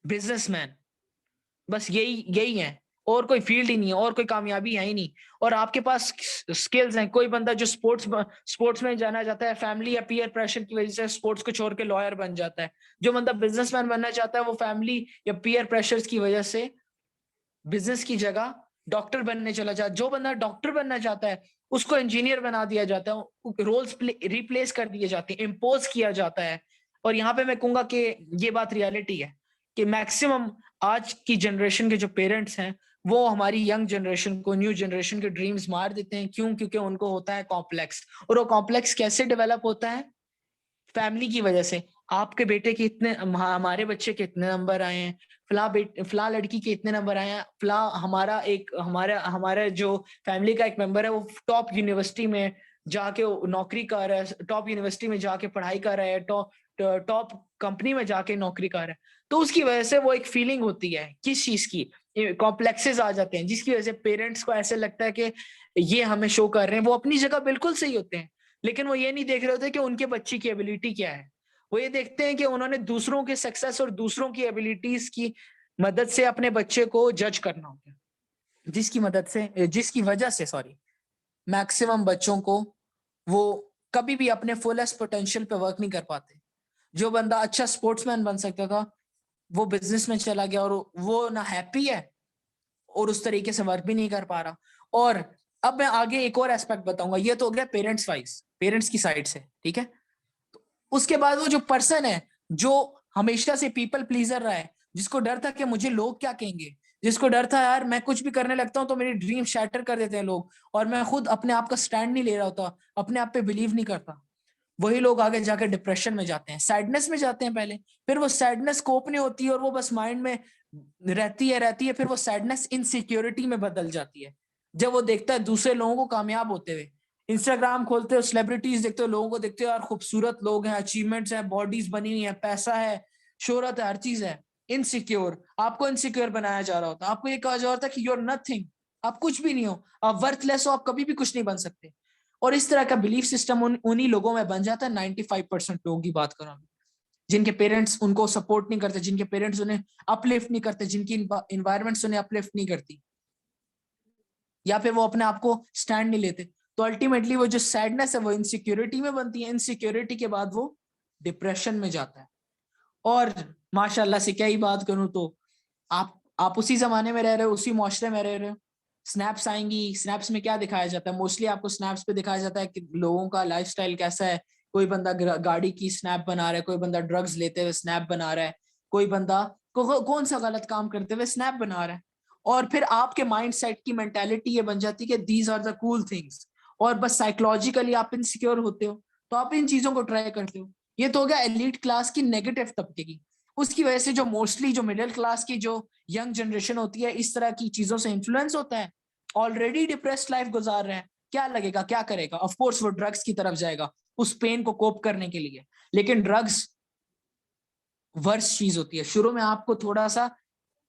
बिजनेसमैन, बस यही यही है। और कोई फील्ड ही नहीं है, और कोई कामयाबी है ही नहीं। और आपके पास स्किल्स हैं। कोई बंदा जो स्पोर्ट्स में जाना चाहता है, फैमिली या पीयर प्रेशर की वजह से स्पोर्ट्स को छोड़ के लॉयर बन जाता है। जो बंदा बिजनेसमैन बनना चाहता है, वो फैमिली या पीयर प्रेशर्स की वजह से बिजनेस की जगह डॉक्टर बनने चला जाता। जो बंदा डॉक्टर बनना चाहता है, उसको इंजीनियर बना दिया जाता है। रोल्स रिप्लेस कर दिए जाते हैं, इम्पोज किया जाता है। और यहाँ पे मैं कहूंगा कि ये बात रियलिटी है कि मैक्सिमम आज की जनरेशन के जो पेरेंट्स हैं, वो हमारी यंग जनरेशन को, न्यू जनरेशन के ड्रीम्स मार देते हैं। क्यों? क्योंकि उनको होता है कॉम्प्लेक्स। और वो कॉम्प्लेक्स कैसे डेवलप होता है? फैमिली की वजह से। आपके बेटे के इतने, हमारे बच्चे के इतने नंबर आए हैं, फला लड़की के इतने नंबर आए हैं, फला हमारा हमारा जो फैमिली का एक मेंबर है वो टॉप यूनिवर्सिटी में जाके नौकरी कर रहा है, टॉप यूनिवर्सिटी में जाके पढ़ाई कर रहा है, टॉप कंपनी में जाके नौकरी कर रहा है। तो उसकी वजह से वो एक फीलिंग होती है किस चीज की, कॉम्प्लेक्सेस आ जाते हैं, जिसकी वजह से पेरेंट्स को ऐसे लगता है कि ये हमें शो कर रहे हैं। वो अपनी जगह बिल्कुल सही होते हैं, लेकिन वो ये नहीं देख रहे होते कि उनके बच्चे की एबिलिटी क्या है। वो ये देखते हैं कि उन्होंने दूसरों के सक्सेस और दूसरों की एबिलिटीज की मदद से अपने बच्चे को जज करना होता है, जिसकी वजह से मैक्सिमम बच्चों को वो कभी भी अपने फुलेस्ट पोटेंशियल पे वर्क नहीं कर पाते। जो बंदा अच्छा स्पोर्ट्समैन बन सकता था, वो बिजनेस में चला गया, और वो ना हैप्पी है और उस तरीके से वर्क भी नहीं कर पा रहा। और अब मैं आगे एक और एस्पेक्ट बताऊंगा। ये तो हो गया पेरेंट्स की साइड से, ठीक है। उसके बाद वो जो पर्सन है, जो हमेशा से पीपल प्लीजर रहा है, जिसको डर था कि मुझे लोग क्या कहेंगे, जिसको डर था यार मैं कुछ भी करने लगता हूँ तो मेरी ड्रीम शैटर कर देते हैं लोग, और मैं खुद अपने आप का स्टैंड नहीं ले रहा होता, अपने आप पे बिलीव नहीं करता। वही लोग आगे जाकर डिप्रेशन में जाते हैं, सैडनेस में जाते हैं पहले। फिर वो सैडनेस कोप नहीं होती और वो बस माइंड में रहती है। फिर वो सैडनेस इनसिक्योरिटी में बदल जाती है, जब वो देखता है दूसरे लोगों को कामयाब होते हुए। इंस्टाग्राम खोलते हो, सेलिब्रिटीज देखते हो, लोगों को देखते हो, यार खूबसूरत लोग हैं, अचीवमेंट्स हैं, बॉडीज बनी हुई है, पैसा है, शोहरत है, हर चीज है। इनसिक्योर, आपको इनसिक्योर बनाया जा रहा होता है। आपको ये कहा जा रहा होता है कि यू आर नथिंग, आप कुछ भी नहीं हो, आप वर्थलेस हो, आप कभी भी कुछ नहीं बन सकते। और इस तरह का बिलीफ सिस्टम उन्हीं लोगों में बन जाता है। 95% लोगों की बात करो, जिनके पेरेंट्स उनको सपोर्ट नहीं करते, जिनके पेरेंट्स उन्हें अपलिफ्ट नहीं करते, जिनकी इन्वायरमेंट्स उन्हें अपलिफ्ट नहीं करती, या फिर वो अपने आप को स्टैंड नहीं लेते। तो अल्टीमेटली वो जो सैडनेस है वो इनसिक्योरिटी में बनती है। इनसिक्योरिटी के बाद वो डिप्रेशन में जाता है। और माशाल्लाह से क्या ही बात करूं, तो आप उसी जमाने में रह रहे हो, उसी मुआशरे में रह रहे हो। स्नैप्स आएंगी, स्नैप्स में क्या दिखाया जाता है? मोस्टली आपको स्नैप्स पे दिखाया जाता है कि लोगों का लाइफस्टाइल कैसा है। कोई बंदा गाड़ी की स्नैप बना रहा है, कोई बंदा ड्रग्स लेते हुए स्नैप बना रहा है, कोई बंदा कौन सा गलत काम करते हुए स्नैप बना रहा है। और फिर आपके माइंड सेट की मेंटेलिटी ये बन जाती है कि these are the cool things, और बस साइकोलॉजिकली आप इनसिक्योर होते हो तो आप इन चीजों को ट्राई करते हो। ये तो हो गया एलीट क्लास की, नेगेटिव तबके की। उसकी वजह से जो मोस्टली जो मिडिल क्लास की जो यंग जनरेशन होती है, इस तरह की चीजों से इन्फ्लुएंस होता है, ऑलरेडी डिप्रेस्ड लाइफ गुजार रहे हैं, क्या लगेगा, क्या करेगा? ऑफ कोर्स वो ड्रग्स की तरफ जाएगा उस पेन को कोप करने के लिए। लेकिन ड्रग्स वर्स्ट चीज होती है। शुरू में आपको थोड़ा सा,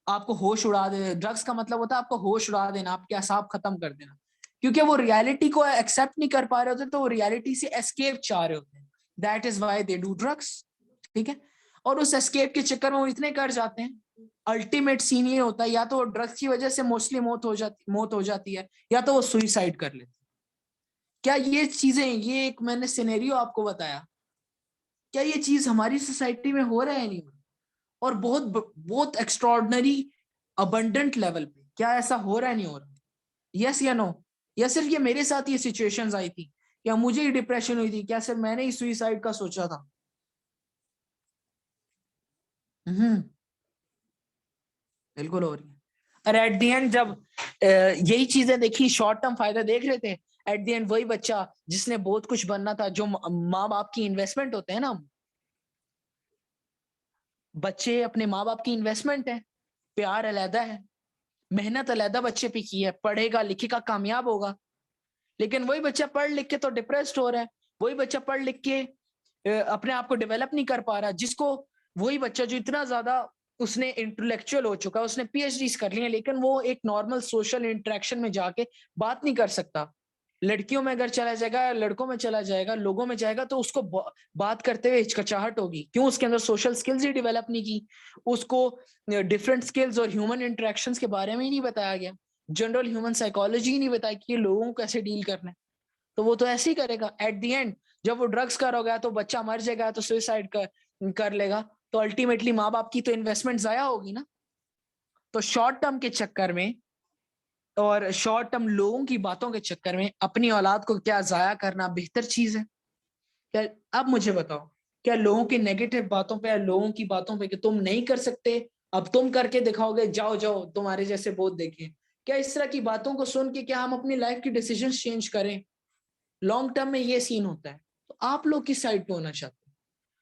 आपको होश उड़ा दे, ड्रग्स का मतलब होता है आपको होश उड़ा देना, आपके असाब खत्म कर देना, क्योंकि वो रियलिटी को एक्सेप्ट नहीं कर पा रहे होते, तो वो रियलिटी से एस्केप चाह रहे होते हैं। That is why they do drugs, ठीक है। और उस एस्केप के चक्कर में वो इतने कर जाते हैं, अल्टीमेट सीन ये होता है, या तो ड्रग्स की वजह से मोस्टली मौत हो जाती है, या तो वो सुइसाइड कर लेते हैं। क्या ये चीजें, ये एक मैंने सिनेरियो आपको बताया, क्या ये चीज हमारी सोसाइटी में हो रहा है? नहीं हो रहा? और बहुत बहुत एक्स्ट्रॉर्डनरी अबंडेंट लेवल पे क्या ऐसा हो रहा है, नहीं हो रहा? यस या नो? या सिर्फ ये मेरे साथ ये सिचुएशंस आई थी, या मुझे ही डिप्रेशन हुई थी, क्या सिर्फ मैंने ही सुइसाइड का सोचा था? हम्म, बिल्कुल हो रही है। और एट दी एंड, जब यही चीजें देखी, शॉर्ट टर्म फायदा देख रहे थे, एट द एंड वही बच्चा जिसने बहुत कुछ बनना था, जो माँ बाप की इन्वेस्टमेंट होते हैं ना, बच्चे अपने माँ बाप की इन्वेस्टमेंट है, प्यार अलहदा है, मेहनत अलहदा बच्चे पे की है, पढ़ेगा लिखेगा कामयाब होगा, लेकिन वही बच्चा पढ़ लिख के तो डिप्रेस्ड हो रहा है, वही बच्चा पढ़ लिख के अपने आप को डेवलप नहीं कर पा रहा, जिसको वही बच्चा जो इतना ज्यादा उसने इंटेलेक्चुअल हो चुका है, उसने पीएचडीज कर ली है, लेकिन वो एक नॉर्मल सोशल इंटरेक्शन में जाके बात नहीं कर सकता। लड़कियों में अगर चला जाएगा, लड़कों में चला जाएगा, लोगों में जाएगा, तो उसको बात करते हुए हिचकिचाहट होगी। क्यों? उसके अंदर सोशल स्किल्स ही डेवलप नहीं की, उसको डिफरेंट स्किल्स और ह्यूमन इंटरेक्शंस के बारे में ही नहीं बताया गया, जनरल ह्यूमन साइकोलॉजी ही नहीं बताई कि लोगों को कैसे डील करना है। तो वो तो ऐसे ही करेगा। एट द एंड जब वो ड्रग्स कर हो गया तो बच्चा मर जाएगा, तो सुसाइड कर लेगा, तो अल्टीमेटली माँ बाप की तो इन्वेस्टमेंट जाया होगी ना। तो शॉर्ट टर्म के चक्कर में और शॉर्ट टर्म लोगों की बातों के चक्कर में अपनी औलाद को क्या जाया करना बेहतर चीज है क्या? अब मुझे बताओ, क्या लोगों की नेगेटिव बातों पे या लोगों की बातों पे कि तुम नहीं कर सकते, अब तुम करके दिखाओगे, जाओ जाओ तुम्हारे जैसे बहुत देखे, क्या इस तरह की बातों को सुन के क्या हम अपनी लाइफ की डिसीजन चेंज करें? लॉन्ग टर्म में ये सीन होता है। तो आप लोग किस साइड पे होना चाहते हैं?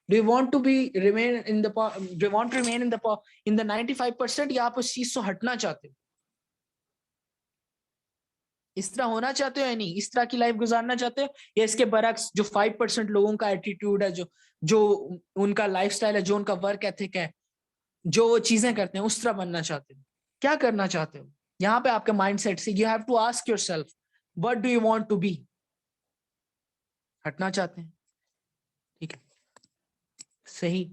Do you want to be remain in the do you want to remain in the 95% या आप उस चीज से हटना चाहते हो? इस तरह होना चाहते हो या नहीं? इस तरह की लाइफ गुजारना चाहते हो, या इसके बरक्स जो 5% लोगों का एटीट्यूड है, जो जो उनका लाइफस्टाइल है, जो उनका वर्क एथिक है, जो वो चीजें करते हैं, उस तरह बनना चाहते हो? क्या करना चाहते हो? यहाँ पे आपके माइंडसेट से you have to ask yourself, what do you want to be? हटना चाहते हैं? ठीक है, सही।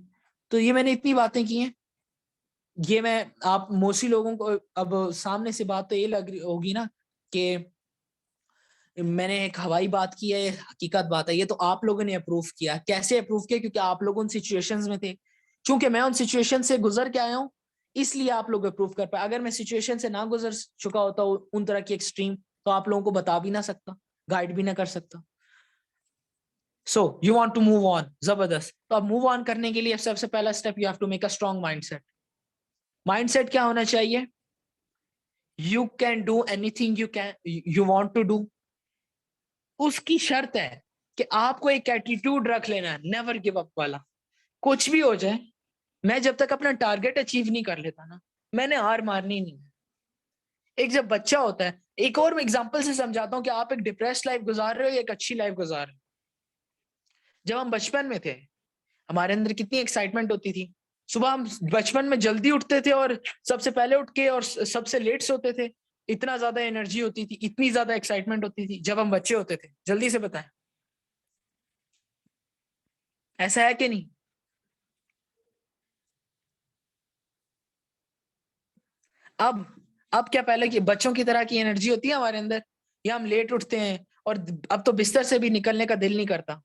तो ये मैंने इतनी बातें की हैं, ये मैं आप मोस्टली लोगों को अब सामने से बात तो ये लग रही होगी ना कि मैंने एक हवाई बात की है, हकीकत बात है, ये तो आप लोगों ने अप्रूव किया। कैसे अप्रूव किया? क्योंकि आप लोग उन सिचुएशंस में थे, क्योंकि मैं उन सिचुएशन से गुजर के आया हूं, इसलिए आप लोग अप्रूव कर पाए। अगर मैं सिचुएशन से ना गुजर चुका होता उन तरह की एक्सट्रीम, तो आप लोगों को बता भी ना सकता, गाइड भी ना कर सकता। So you want to move on, जबरदस्त। तो अब मूव ऑन करने के लिए सबसे पहला step, you have to make a strong mindset. Mindset क्या होना चाहिए? You can do anything you want to do. उसकी शर्त है कि आपको एक एटीट्यूड रख लेना है, नेवर गिव अप वाला। कुछ भी हो जाए, मैं जब तक अपना टारगेट अचीव नहीं कर लेता ना, मैंने हार मारनी नहीं है। एक जब बच्चा होता है, एक और एग्जांपल से समझाता हूँ कि आप एक डिप्रेस्ड लाइफ गुजार रहे हो या एक अच्छी लाइफ गुजार रहे हो। जब हम बचपन में थे, हमारे अंदर कितनी एक्साइटमेंट होती थी। सुबह हम बचपन में जल्दी उठते थे और सबसे पहले उठ के और सबसे लेट सोते थे। इतना ज्यादा एनर्जी होती थी, इतनी ज्यादा एक्साइटमेंट होती थी जब हम बच्चे होते थे। जल्दी से बताएं, ऐसा है कि नहीं? अब अब क्या पहले की बच्चों की तरह की एनर्जी होती है हमारे अंदर, या हम लेट उठते हैं और अब तो बिस्तर से भी निकलने का दिल नहीं करता,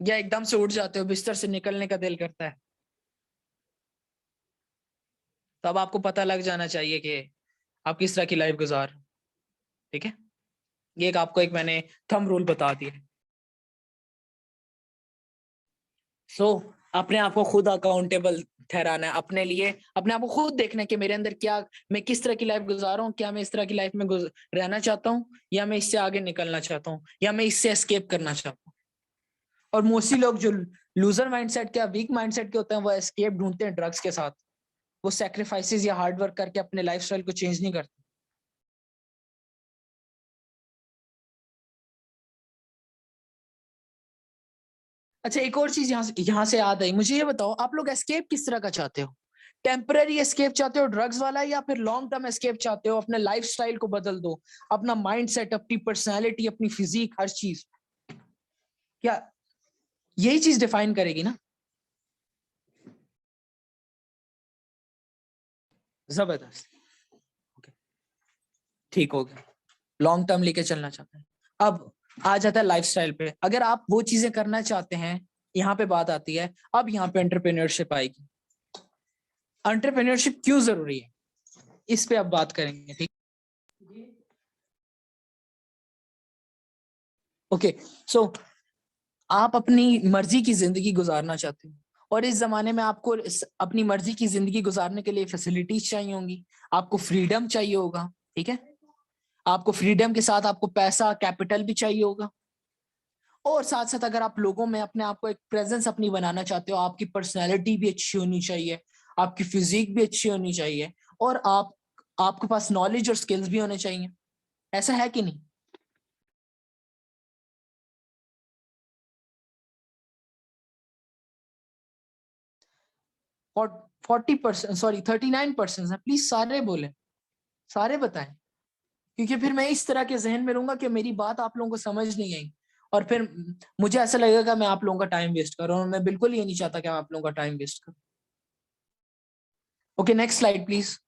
या एकदम से उठ जाते हो बिस्तर से निकलने का दिल करता है? तब आपको पता लग जाना चाहिए कि आप किस तरह की लाइफ गुजार। ठीक है, ये एक आपको एक मैंने थंब रूल बता दिया। सो अपने आप को खुद अकाउंटेबल ठहराना है अपने लिए, अपने आप को खुद देखना है कि मेरे अंदर क्या, मैं किस तरह की लाइफ गुजार रहा हूँ, क्या मैं इस तरह की लाइफ में रहना चाहता हूँ, या मैं इससे आगे निकलना चाहता हूँ, या मैं इससे एस्केप करना चाहता हूँ। और मोस्टली लोग जो लूजर माइंडसेट के, वीक माइंडसेट के होते हैं, वो एस्केप ढूंढते हैं ड्रग्स के साथ। वो सेक्रीफाइसेस या हार्ड वर्क करके अपने लाइफस्टाइल को चेंज नहीं करते। अच्छा, एक और चीज यहाँ से याद आई मुझे, ये बताओ आप लोग एस्केप किस तरह का चाहते हो? टेम्पररी एस्केप चाहते हो ड्रग्स वाला, या फिर लॉन्ग टर्म एस्केप चाहते हो, अपने लाइफस्टाइल को बदल दो, अपना माइंडसेट, अपनी पर्सनालिटी, अपनी फिजिक, हर चीज? क्या यही चीज डिफाइन करेगी ना? जबरदस्त, ठीक हो गया। लॉन्ग टर्म लेके चलना चाहते हैं। अब आ जाता है लाइफस्टाइल पे। अगर आप वो चीजें करना चाहते हैं, यहाँ पे बात आती है, अब यहाँ पे एंटरप्रेन्योरशिप आएगी। एंटरप्रेन्योरशिप क्यों जरूरी है, इस पे अब बात करेंगे। ठीक, ओके। सो आप अपनी मर्जी की जिंदगी गुजारना चाहते हो, और इस जमाने में आपको अपनी मर्जी की जिंदगी गुजारने के लिए फैसिलिटीज चाहिए होंगी, आपको फ्रीडम चाहिए होगा, ठीक है। आपको फ्रीडम के साथ आपको पैसा, कैपिटल भी चाहिए होगा। और साथ साथ अगर आप लोगों में अपने आप को एक प्रेजेंस अपनी बनाना चाहते हो, आपकी पर्सनैलिटी भी अच्छी होनी चाहिए, आपकी फिजिक भी अच्छी होनी चाहिए, और आपके पास नॉलेज और स्किल्स भी होने चाहिए। ऐसा है कि नहीं? 40%, सॉरी 39% है। प्लीज सारे बोले, सारे बताएं, क्योंकि फिर मैं इस तरह के जहन में रहूंगा कि मेरी बात आप लोगों को समझ नहीं आई, और फिर मुझे ऐसा लगेगा मैं आप लोगों का टाइम वेस्ट कर रहा हूँ, और मैं बिल्कुल ये नहीं चाहता कि मैं आप लोगों का टाइम वेस्ट करूं। Okay, next slide please.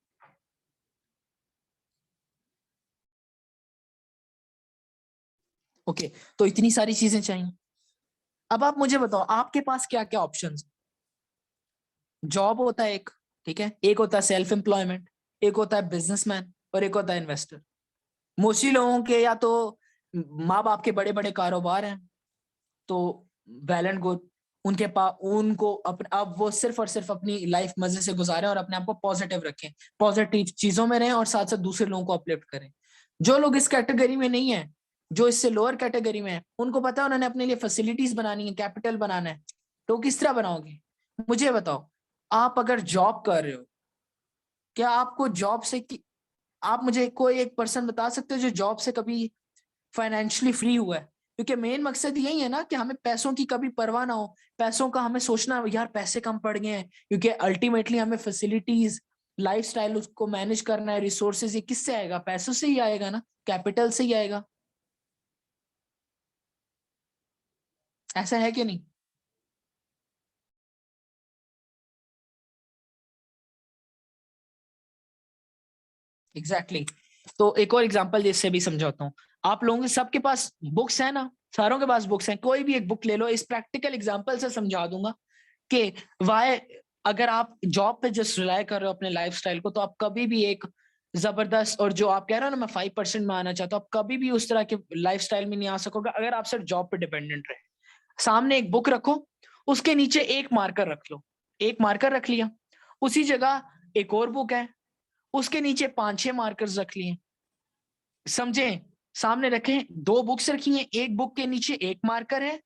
Okay, तो इतनी सारी चीजें चाहिए। अब आप मुझे बताओ, आपके पास क्या क्या ऑप्शन? जॉब होता है एक, ठीक है, एक होता है सेल्फ एम्प्लॉयमेंट, एक होता है बिजनेसमैन, और एक होता है इन्वेस्टर। मोस्टली लोगों के या तो माँ बाप के बड़े बड़े कारोबार हैं, तो वेल एंड गुड, उनके पास उनको अब वो सिर्फ और सिर्फ अपनी लाइफ मजे से गुजारें और अपने आप को पॉजिटिव रखें, पॉजिटिव चीजों में रहें, और साथ साथ दूसरे लोगों को अपलिफ्ट करें। जो लोग इस कैटेगरी में नहीं है, जो इससे लोअर कैटेगरी में है, उनको पता है उन्होंने अपने लिए फैसिलिटीज बनानी है, कैपिटल बनाना है, तो किस तरह बनाओगे? मुझे बताओ, आप अगर जॉब कर रहे हो, क्या आपको जॉब से आप मुझे कोई एक पर्सन बता सकते हो जो जॉब से कभी फाइनेंशियली फ्री हुआ है? क्योंकि मेन मकसद यही है ना कि हमें पैसों की कभी परवाह ना हो, पैसों का हमें सोचना यार पैसे कम पड़ गए हैं, क्योंकि अल्टीमेटली हमें फैसिलिटीज, लाइफस्टाइल उसको मैनेज करना है, रिसोर्सेज, ये किससे आएगा? पैसों से ही आएगा ना, कैपिटल से ही आएगा। ऐसा है कि नहीं? Exactly exactly. तो एक और एग्जांपल जिससे भी समझाता हूँ। आप लोगों के सबके पास बुक्स है ना? सारों के पास बुक्स हैं, कोई भी एक बुक ले लो, इस प्रैक्टिकल एग्जांपल से समझा दूंगा कि वाई, अगर आप जॉब पे जस्ट रिलाय कर रहे हो अपने लाइफस्टाइल को, तो आप कभी भी एक जबरदस्त, और जो आप कह रहे हो ना मैं 5% में आना चाहता हूँ, आप कभी भी उस तरह के लाइफस्टाइल में नहीं आ सकोगे अगर आप सिर्फ जॉब पे डिपेंडेंट रहे। सामने एक बुक रखो, उसके नीचे एक मार्कर रख लो, एक मार्कर रख लिया, उसी जगह एक और बुक है, उसके नीचे 5-6 मार्कर्स रख लिए, समझे? सामने रखें, दो बुक्स रखी हैं, एक बुक के नीचे एक मार्कर है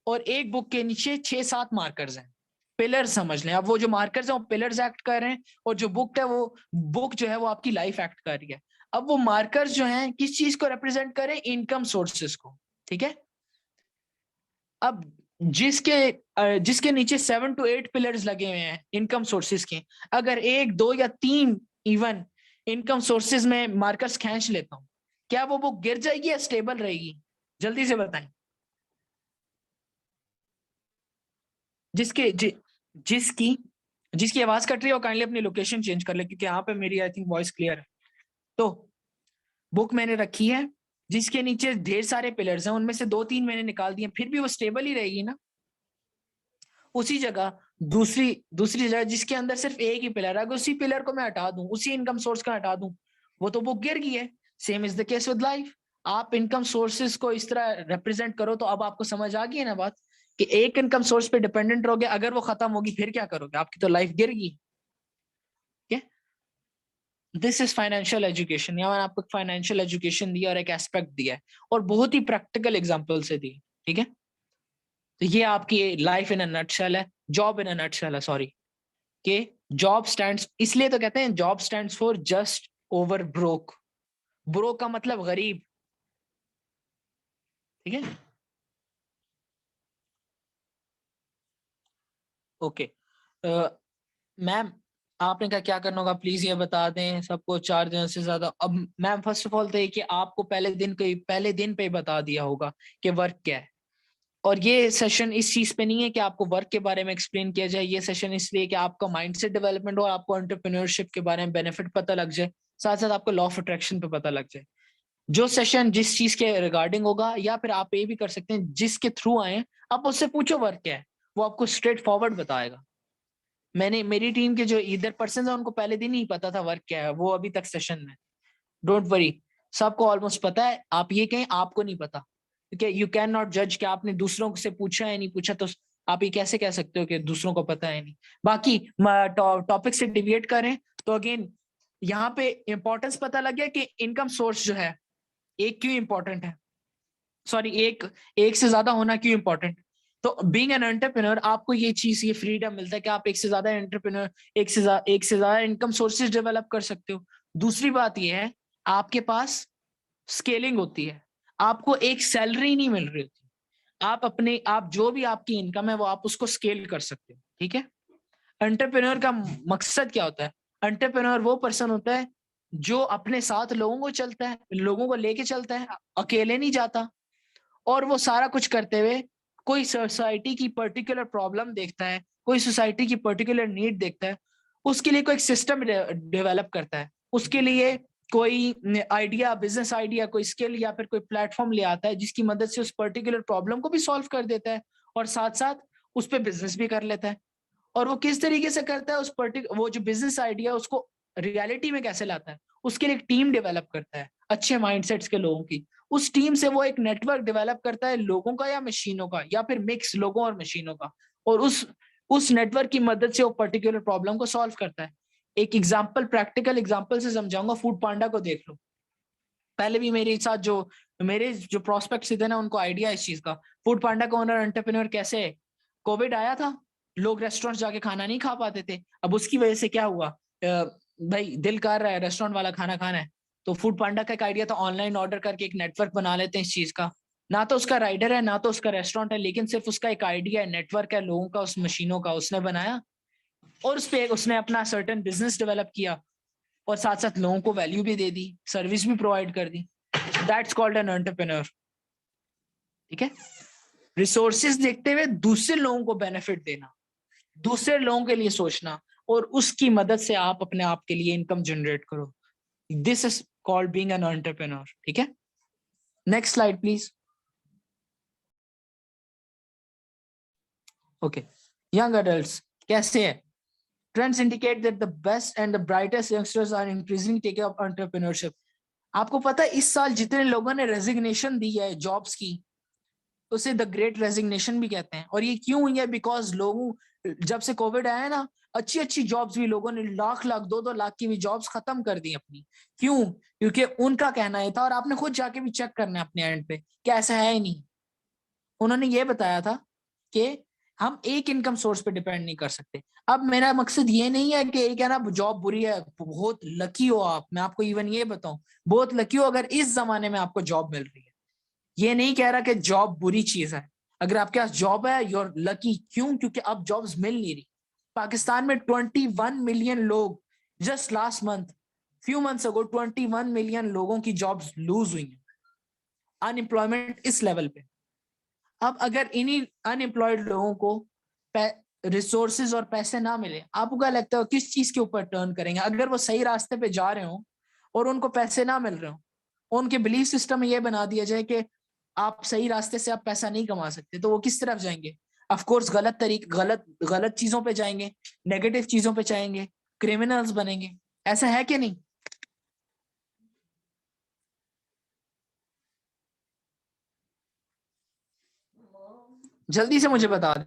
और एक बुक के नीचे 6-7 मार्कर्स हैं। पिलर समझ लें, अब वो जो मार्कर्स हैं वो पिलर्स एक्ट कर रहे हैं, और जो बुक है वो बुक जो है वो आपकी लाइफ एक्ट कर रही है। अब वो मार्कर्स जो हैं किस चीज को रिप्रेजेंट करें? इनकम सोर्सेस को, ठीक है। अब जिसके नीचे 7 to 8 पिलर्स लगे हुए हैं इनकम सोर्सेज के, अगर 1, 2 या 3 इवन इनकम सोर्सेज में मार्कर्स खींच लेता हूं, क्या वो बुक गिर जाएगी या स्टेबल रहेगी? जल्दी से बताएं। जिसके जि, जिसकी जिसकी आवाज कट रही है वो काइंडली अपनी लोकेशन चेंज कर ले, क्योंकि यहाँ पे मेरी आई थिंक वॉइस क्लियर है। तो बुक मैंने रखी है जिसके नीचे ढेर सारे पिलर्स हैं, उनमें से 2-3 मैंने निकाल दिए, फिर भी वो स्टेबल ही रहेगी ना। उसी जगह दूसरी दूसरी जगह जिसके अंदर सिर्फ एक ही पिलर है, अगर उसी पिलर को मैं हटा दूं, उसी इनकम सोर्स का हटा दूं, वो तो बुक गिर गई है। Same is the case with life. आप इनकम सोर्सेज को इस तरह रिप्रेजेंट करो, तो अब आपको समझ आ गई है ना बात, कि एक इनकम सोर्स पे डिपेंडेंट रहोगे, अगर वो खत्म होगी फिर क्या करोगे? आपकी तो लाइफ गिर गई। This is financial education. यहाँ मैंने आपको फाइनेंशियल एजुकेशन दिया और एक एस्पेक्ट दिया है, और बहुत ही प्रैक्टिकल एग्जांपल से दी, ठीक है। तो ये आपकी लाइफ इन अ नटशेल है, जॉब इन अ नटशेल है, सॉरी, कि जॉब स्टैंड्स, इसलिए तो कहते हैं job stands for just over broke. Broke का मतलब गरीब, ठीक है। ओके, मैम आपने क्या करना होगा प्लीज ये बता दें सबको, 4 दिन से ज्यादा। अब मैम फर्स्ट ऑफ ऑल तो ये कि आपको पहले दिन पे ही बता दिया होगा कि वर्क क्या है, और ये सेशन इस चीज पे नहीं है कि आपको वर्क के बारे में एक्सप्लेन किया जाए, ये सेशन इसलिए कि आपका माइंडसेट डेवलपमेंट हो, आपको एंटरप्रेन्योरशिप के बारे में बेनिफिट पता लग जाए, साथ साथ आपको लॉ ऑफ अट्रैक्शन पे पता लग जाए। जो सेशन जिस चीज के रिगार्डिंग होगा, या फिर आप ये भी कर सकते हैं जिसके थ्रू आए, आप उससे पूछो वर्क क्या है, वो आपको स्ट्रेट फॉरवर्ड बताएगा। मेरी टीम के जो इधर पर्सन है उनको पहले दिन ही पता था वर्क क्या है, वो अभी तक सेशन में। डोंट वरी, सबको ऑलमोस्ट पता है। आप ये कहें आपको नहीं पता, क्योंकि यू कैन नॉट जज कि आपने दूसरों से पूछा है नहीं पूछा, तो आप ये कैसे कह सकते हो कि दूसरों को पता है नहीं? बाकी टॉपिक से डिविएट करें तो अगेन यहाँ पे इंपॉर्टेंस पता लग गया कि इनकम सोर्स जो है एक क्यों इंपॉर्टेंट है, सॉरी एक से ज्यादा होना क्यों इंपॉर्टेंट। तो बीइंग एन एंटरप्रेन्योर आपको ये चीज, ये फ्रीडम मिलता है कि आप एक से ज्यादा एंटरप्रेन्योर, एक से ज्यादा इनकम सोर्सेज डेवलप कर सकते हो। दूसरी बात ये है आपके पास स्केलिंग होती है, आपको एक सैलरी नहीं मिल रही होती, आप जो भी आपकी इनकम है वो आप उसको स्केल कर सकते हो, ठीक है। एंटरप्रेन्योर का मकसद क्या होता है? एंटरप्रेन्योर वो पर्सन होता है जो अपने साथ लोगों को चलता है, लोगों को लेके चलता है, अकेले नहीं जाता। और वो सारा कुछ करते हुए कोई सोसाइटी की पर्टिकुलर प्रॉब्लम देखता है, कोई सोसाइटी की पर्टिकुलर नीड देखता है, उसके लिए कोई सिस्टम डेवलप करता है, उसके लिए कोई आइडिया, बिजनेस आइडिया, कोई स्किल या फिर कोई प्लेटफॉर्म ले आता है जिसकी मदद से उस पर्टिकुलर प्रॉब्लम को भी सॉल्व कर देता है और साथ साथ उस पर बिजनेस भी कर लेता है। और वो किस तरीके से करता है, वो जो बिजनेस आइडिया उसको रियलिटी में कैसे लाता है, उसके लिए एक टीम डेवलप करता है अच्छे माइंडसेट्स के लोगों की। उस टीम से वो एक नेटवर्क डेवलप करता है लोगों का या मशीनों का, या फिर मिक्स लोगों और मशीनों का, और उस नेटवर्क की मदद से वो पर्टिकुलर प्रॉब्लम को सॉल्व करता है। एक एग्जाम्पल, प्रैक्टिकल एग्जाम्पल से समझाऊंगा, फूड पांडा को देख लो। पहले भी मेरे जो प्रोस्पेक्ट थे ना, उनको आइडिया इस चीज का। फूड पांडा का ओनर एंटरप्रेन्योर कैसे, कोविड आया था, लोग रेस्टोरेंट जाके खाना नहीं खा पाते थे, अब उसकी वजह से क्या हुआ, भाई दिल कर रहा है रेस्टोरेंट वाला खाना खाना है, तो फूड पांडा का एक आइडिया था ऑनलाइन ऑर्डर करके एक नेटवर्क बना लेते हैं इस चीज का। ना तो उसका राइडर है ना तो उसका रेस्टोरेंट है, लेकिन सिर्फ उसका एक आइडिया है, नेटवर्क है लोगों का, उस मशीनों का उसने बनाया, और उस पे उसने अपना सर्टेन बिजनेस डेवलप किया, और साथ साथ लोगों को वैल्यू भी दे दी, सर्विस भी प्रोवाइड कर दी। दैट्स कॉल्ड एन एंटरप्रेन्योर, ठीक है। रिसोर्सेज देखते हुए दूसरे लोगों को बेनिफिट देना, दूसरे लोगों के लिए सोचना, और उसकी मदद से आप अपने आप के लिए इनकम जनरेट करो। This is called being an entrepreneur, ठीक है। Next slide please. Okay, young adults कैसे है? Trends indicate that the best and the brightest youngsters are increasing taking up entrepreneurship. आपको पता है इस साल जितने लोगों ने रेजिग्नेशन दी है जॉब्स की, उसे द ग्रेट रेजिग्नेशन भी कहते हैं। और ये क्यों हुई है? बिकॉज लोगों, जब से कोविड आया ना, अच्छी अच्छी जॉब्स भी लोगों ने लाख लाख 2-2 लाख की भी जॉब्स खत्म कर दी अपनी। क्यों? क्योंकि उनका कहना ये था, और आपने खुद जाके भी चेक करना है अपने एंड पे कि ऐसा है ही नहीं। उन्होंने ये बताया था कि हम एक इनकम सोर्स पे डिपेंड नहीं कर सकते। अब मेरा मकसद ये नहीं है कि एक है ना जॉब बुरी है, बहुत लकी हो आप, मैं आपको इवन ये बताऊं, बहुत लकी हो अगर इस जमाने में आपको जॉब मिल रही है। ये नहीं कह रहा कि जॉब बुरी चीज है, अगर आपके पास जॉब है यू आर लकी। क्यों? क्योंकि अब जॉब्स मिल नहीं रही। पाकिस्तान में 21 मिलियन लोग, just last month, few months ago 21 million लोगों की जॉब्स लूज हुई हैं। अनएम्प्लॉयमेंट इस लेवल पे। अब अगर इन्हीं अनएम्प्लॉयड लोगों को रिसोर्सेज और पैसे ना मिले, आपको क्या लगता है किस चीज के ऊपर टर्न करेंगे? अगर वो सही रास्ते पे जा रहे हो और उनको पैसे ना मिल रहे हो, उनके बिलीफ सिस्टम में ये बना दिया जाए कि आप सही रास्ते से आप पैसा नहीं कमा सकते, तो वो किस तरफ जाएंगे? ऑफ कोर्स गलत तरीके, गलत गलत चीजों पे जाएंगे, नेगेटिव चीजों पे जाएंगे, क्रिमिनल्स बनेंगे। ऐसा है कि नहीं? जल्दी से मुझे बता दे।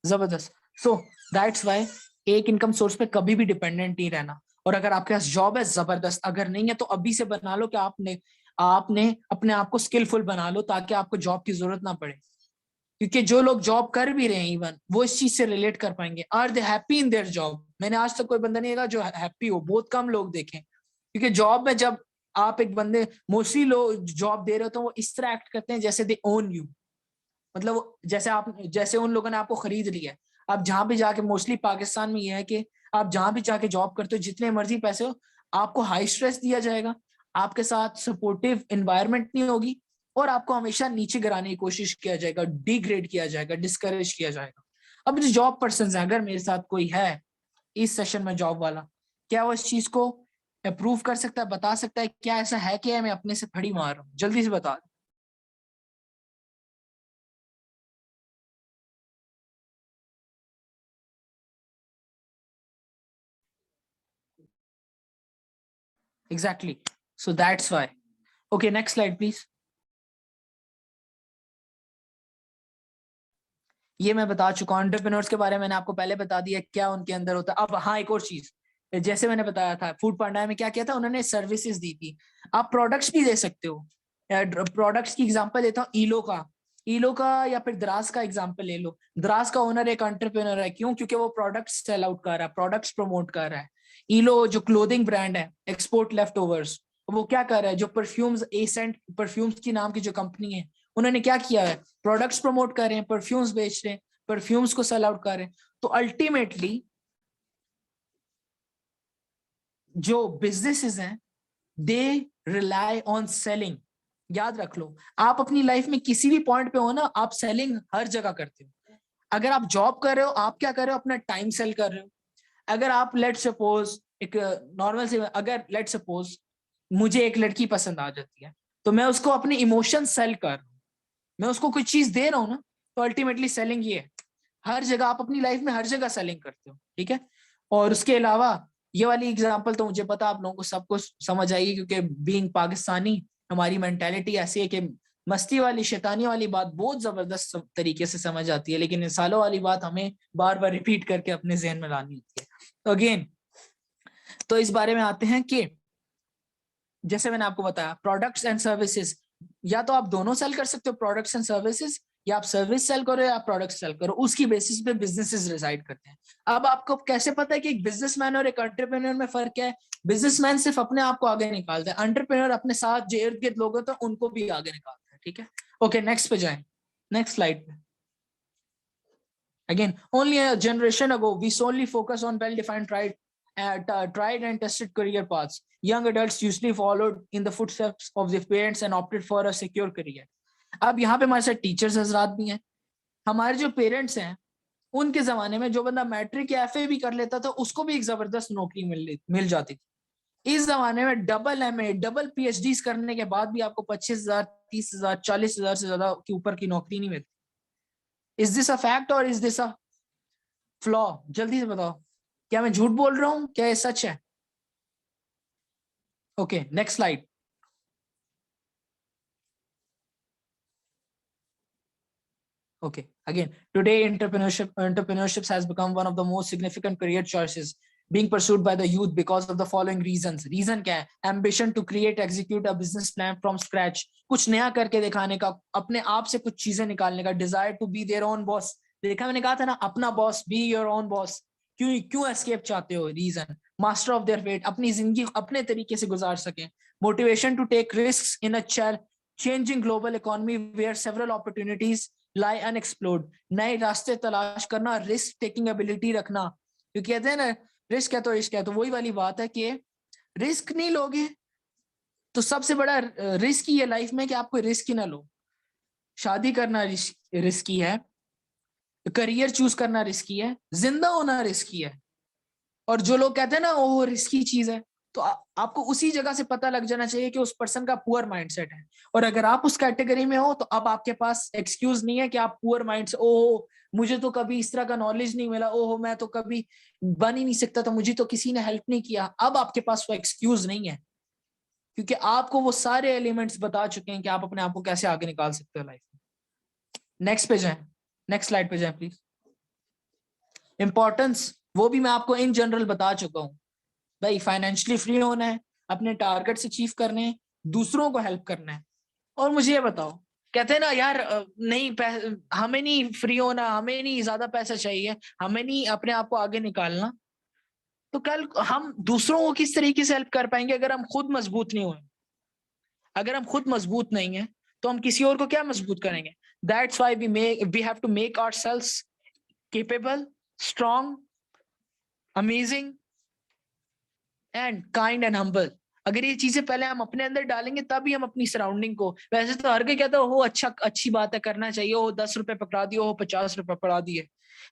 जबरदस्त। सो दैट्स वाई एक इनकम सोर्स पे कभी भी डिपेंडेंट नहीं रहना। और अगर आपके पास जॉब है जबरदस्त, अगर नहीं है तो अभी से बना लो कि आपने आपने अपने आप को स्किलफुल बना लो ताकि आपको जॉब की जरूरत ना पड़े। क्योंकि जो लोग जॉब कर भी रहे हैं इवन वो इस चीज से रिलेट कर पाएंगे, are they happy in their job? मैंने आज तक कोई बंदा नहीं देखा जो हैप्पी हो, बहुत कम लोग देखे। क्योंकि जॉब में जब आप एक बंदे, मोस्टली लोग जॉब दे रहे हो तो वो इस तरह एक्ट करते हैं जैसे दे ओन यू, मतलब जैसे उन लोगों ने आपको खरीद लिया है। आप जहां भी जाके, मोस्टली पाकिस्तान में ये है कि आप जहां भी जाके जॉब करते हो, जितने मर्जी पैसे हो, आपको हाई स्ट्रेस दिया जाएगा, आपके साथ सपोर्टिव एनवायरनमेंट नहीं होगी, और आपको हमेशा नीचे गिराने की कोशिश किया जाएगा, डिग्रेड किया जाएगा, डिस्करेज किया जाएगा। अब जो जॉब पर्सन है, अगर मेरे साथ कोई है इस सेशन में जॉब वाला, क्या वो इस चीज को अप्रूव कर सकता है, बता सकता है क्या ऐसा है कि मैं अपने से फड़ी मार रहा हूँ? जल्दी से बता। Exactly, so that's why. Okay, next slide please. ये मैं बता चुका हूँ। एंटरप्रेन्योर्स के बारे में मैंने आपको पहले बता दिया क्या उनके अंदर होता है। अब हाँ, एक और चीज, जैसे मैंने बताया था फूड पांडा में क्या किया था, उन्होंने सर्विसेज दी थी। आप प्रोडक्ट्स भी दे सकते हो। प्रोडक्ट्स की एग्जांपल देता हूँ, ईलो का या फिर द्रास का एग्जांपल ले लो। द्रास का ओनर एक एंटरप्रेन्योर है, क्यों? क्योंकि वो प्रोडक्ट्स सेल आउट कर रहा है, प्रोडक्ट्स प्रमोट कर रहा है। ईलो जो क्लोथिंग ब्रांड है, एक्सपोर्ट लेफ्ट ओवर्स, वो क्या कर रहा है, जो परफ्यूम्स, एसेंट परफ्यूम्स की नाम की जो कंपनी है, उन्होंने क्या किया है, प्रोडक्ट्स प्रमोट कर रहे हैं, परफ्यूम्स बेच रहे हैं, परफ्यूम्स को सेल आउट कर रहे हैं। तो अल्टीमेटली जो बिजनेसेस हैं, दे रिलाई ऑन सेलिंग। याद रख लो, आप अपनी लाइफ में किसी भी पॉइंट पे हो ना, आप सेलिंग हर जगह करते हो। अगर आप जॉब कर रहे हो, आप क्या कर रहे हो, अपना टाइम सेल कर रहे हो। अगर आप लेट सपोज एक नॉर्मल से, अगर लेट सपोज मुझे एक लड़की पसंद आ जाती है, तो मैं उसको अपने इमोशन सेल कर रहा हूँ, मैं उसको कोई चीज दे रहा हूँ ना, तो अल्टीमेटली सेलिंग ये है। हर जगह आप अपनी लाइफ में हर जगह सेलिंग करते हो, ठीक है। और उसके अलावा ये वाली एग्जांपल तो मुझे पता आप लोगों को सबको समझ आएगी, क्योंकि बीइंग पाकिस्तानी हमारी मेंटेलिटी ऐसी है कि मस्ती वाली शैतानी वाली बात बहुत जबरदस्त तरीके से समझ आती है, लेकिन इंसानों वाली बात हमें बार बार रिपीट करके अपने जहन में लानी होती है। तो अगेन, तो इस बारे में आते हैं कि जैसे मैंने आपको बताया प्रोडक्ट्स एंड सर्विसेज, या तो आप दोनों सेल कर सकते हो, प्रोडक्ट्स एंड सर्विसेज, या आप सर्विस सेल करो या प्रोडक्ट सेल करो, उसकी बेसिस पे बिजनेसेस डिसाइड करते हैं। अब आपको कैसे पता है कि एक बिजनेसमैन और एक एंटरप्रेन्योर में फर्क क्या है? बिजनेसमैन सिर्फ अपने आप को आगे निकालता है, एंटरप्रेन्योर अपने साथ जो इर्द गिर्द लोग होते हैं उनको भी आगे निकालता है, ठीक है। ओके, नेक्स्ट पे जाएं, नेक्स्ट स्लाइड पे। Again, only a generation ago, we solely focus on well-defined, tried and tested career paths. Young adults usually followed in the footsteps of their parents and opted for a secure career. अब यहाँ पे हमारे साथ teachers हजरात भी हैं। हमारे जो पेरेंट्स हैं, उनके जमाने में जो बंदा मैट्रिक या एफए भी कर लेता था, उसको भी एक जबरदस्त नौकरी मिल जाती थी। इस जमाने में डबल एमए, डबल पीएचडी करने के बाद भी आपको 25,000, 30,000, 40,000 से ज्यादा के ऊपर की नौकरी नहीं मिलती। इज दिस अ फैक्ट और इज दिस अ फ्लॉ? जल्दी से बताओ, क्या मैं झूठ बोल रहा हूं, क्या ये सच है? Okay, next slide. Okay, again, today entrepreneurship has become one of the most significant career choices being pursued by the youth because of the following reasons. Reason क्या है? Ambition to create, execute a business plan from scratch, कुछ नया करके दिखाने का, अपने आप से कुछ चीजें निकालने का। Desire to be their own boss, देखा मैंने कहा था ना, अपना boss, be your own boss। क्यों क्यों एस्केप चाहते हो? Reason, master of their fate, अपनी जिंदगी अपने तरीके से गुजार सकें। Motivation to take risk in a changing global economy where several opportunities lie unexplored, नए रास्ते तलाश करना, रिस्क टेकिंग एबिलिटी रखना। क्योंकि कहते हैं ना, रिस्क है तो इश्क है, तो वही वाली बात है कि रिस्क नहीं लोगे तो सबसे बड़ा रिस्क ही है लाइफ में कि आप कोई रिस्क ही ना लो। शादी करना रिस्की है, करियर चूज करना रिस्की है, जिंदा होना रिस्की है। और जो लोग कहते हैं ना वो रिस्की चीज है, तो आपको उसी जगह से पता लग जाना चाहिए कि उस पर्सन का पुअर माइंडसेट है। और अगर आप उस कैटेगरी में हो तो अब आपके पास एक्सक्यूज नहीं है कि आप पुअर माइंडसेट, ओहो मुझे तो कभी इस तरह का नॉलेज नहीं मिला, ओहो मैं तो कभी बन ही नहीं सकता था, मुझे तो किसी ने हेल्प नहीं किया। अब आपके पास वो एक्सक्यूज नहीं है, क्योंकि आपको वो सारे एलिमेंट्स बता चुके हैं कि आप अपने आप को कैसे आगे निकाल सकते हो लाइफ में। नेक्स्ट पे जाए, नेक्स्ट स्लाइड पे जाए प्लीज। इंपॉर्टेंस वो भी मैं आपको इन जनरल बता चुका हूँ भाई। फाइनेंशियली फ्री होना है, अपने टारगेट्स अचीव करने हैं, दूसरों को हेल्प करना है। और मुझे ये बताओ, कहते हैं ना यार नहीं हमें नहीं फ्री होना, हमें नहीं ज्यादा पैसा चाहिए, हमें नहीं अपने आप को आगे निकालना, तो कल हम दूसरों को किस तरीके से हेल्प कर पाएंगे अगर हम खुद मजबूत नहीं हुए? अगर हम खुद मजबूत नहीं है तो हम किसी और को क्या मजबूत करेंगे? That's why we have to make ourselves capable, strong, amazing and kind and humble. अगर ये चीजें पहले हम अपने अंदर डालेंगे तभी हम अपनी सराउंडिंग को, वैसे तो हर कोई कहता है हो अच्छा, अच्छी बात है, करना चाहिए, हो 10 रुपए पकड़ा दिए, हो 50 रुपए पकड़ा दिए।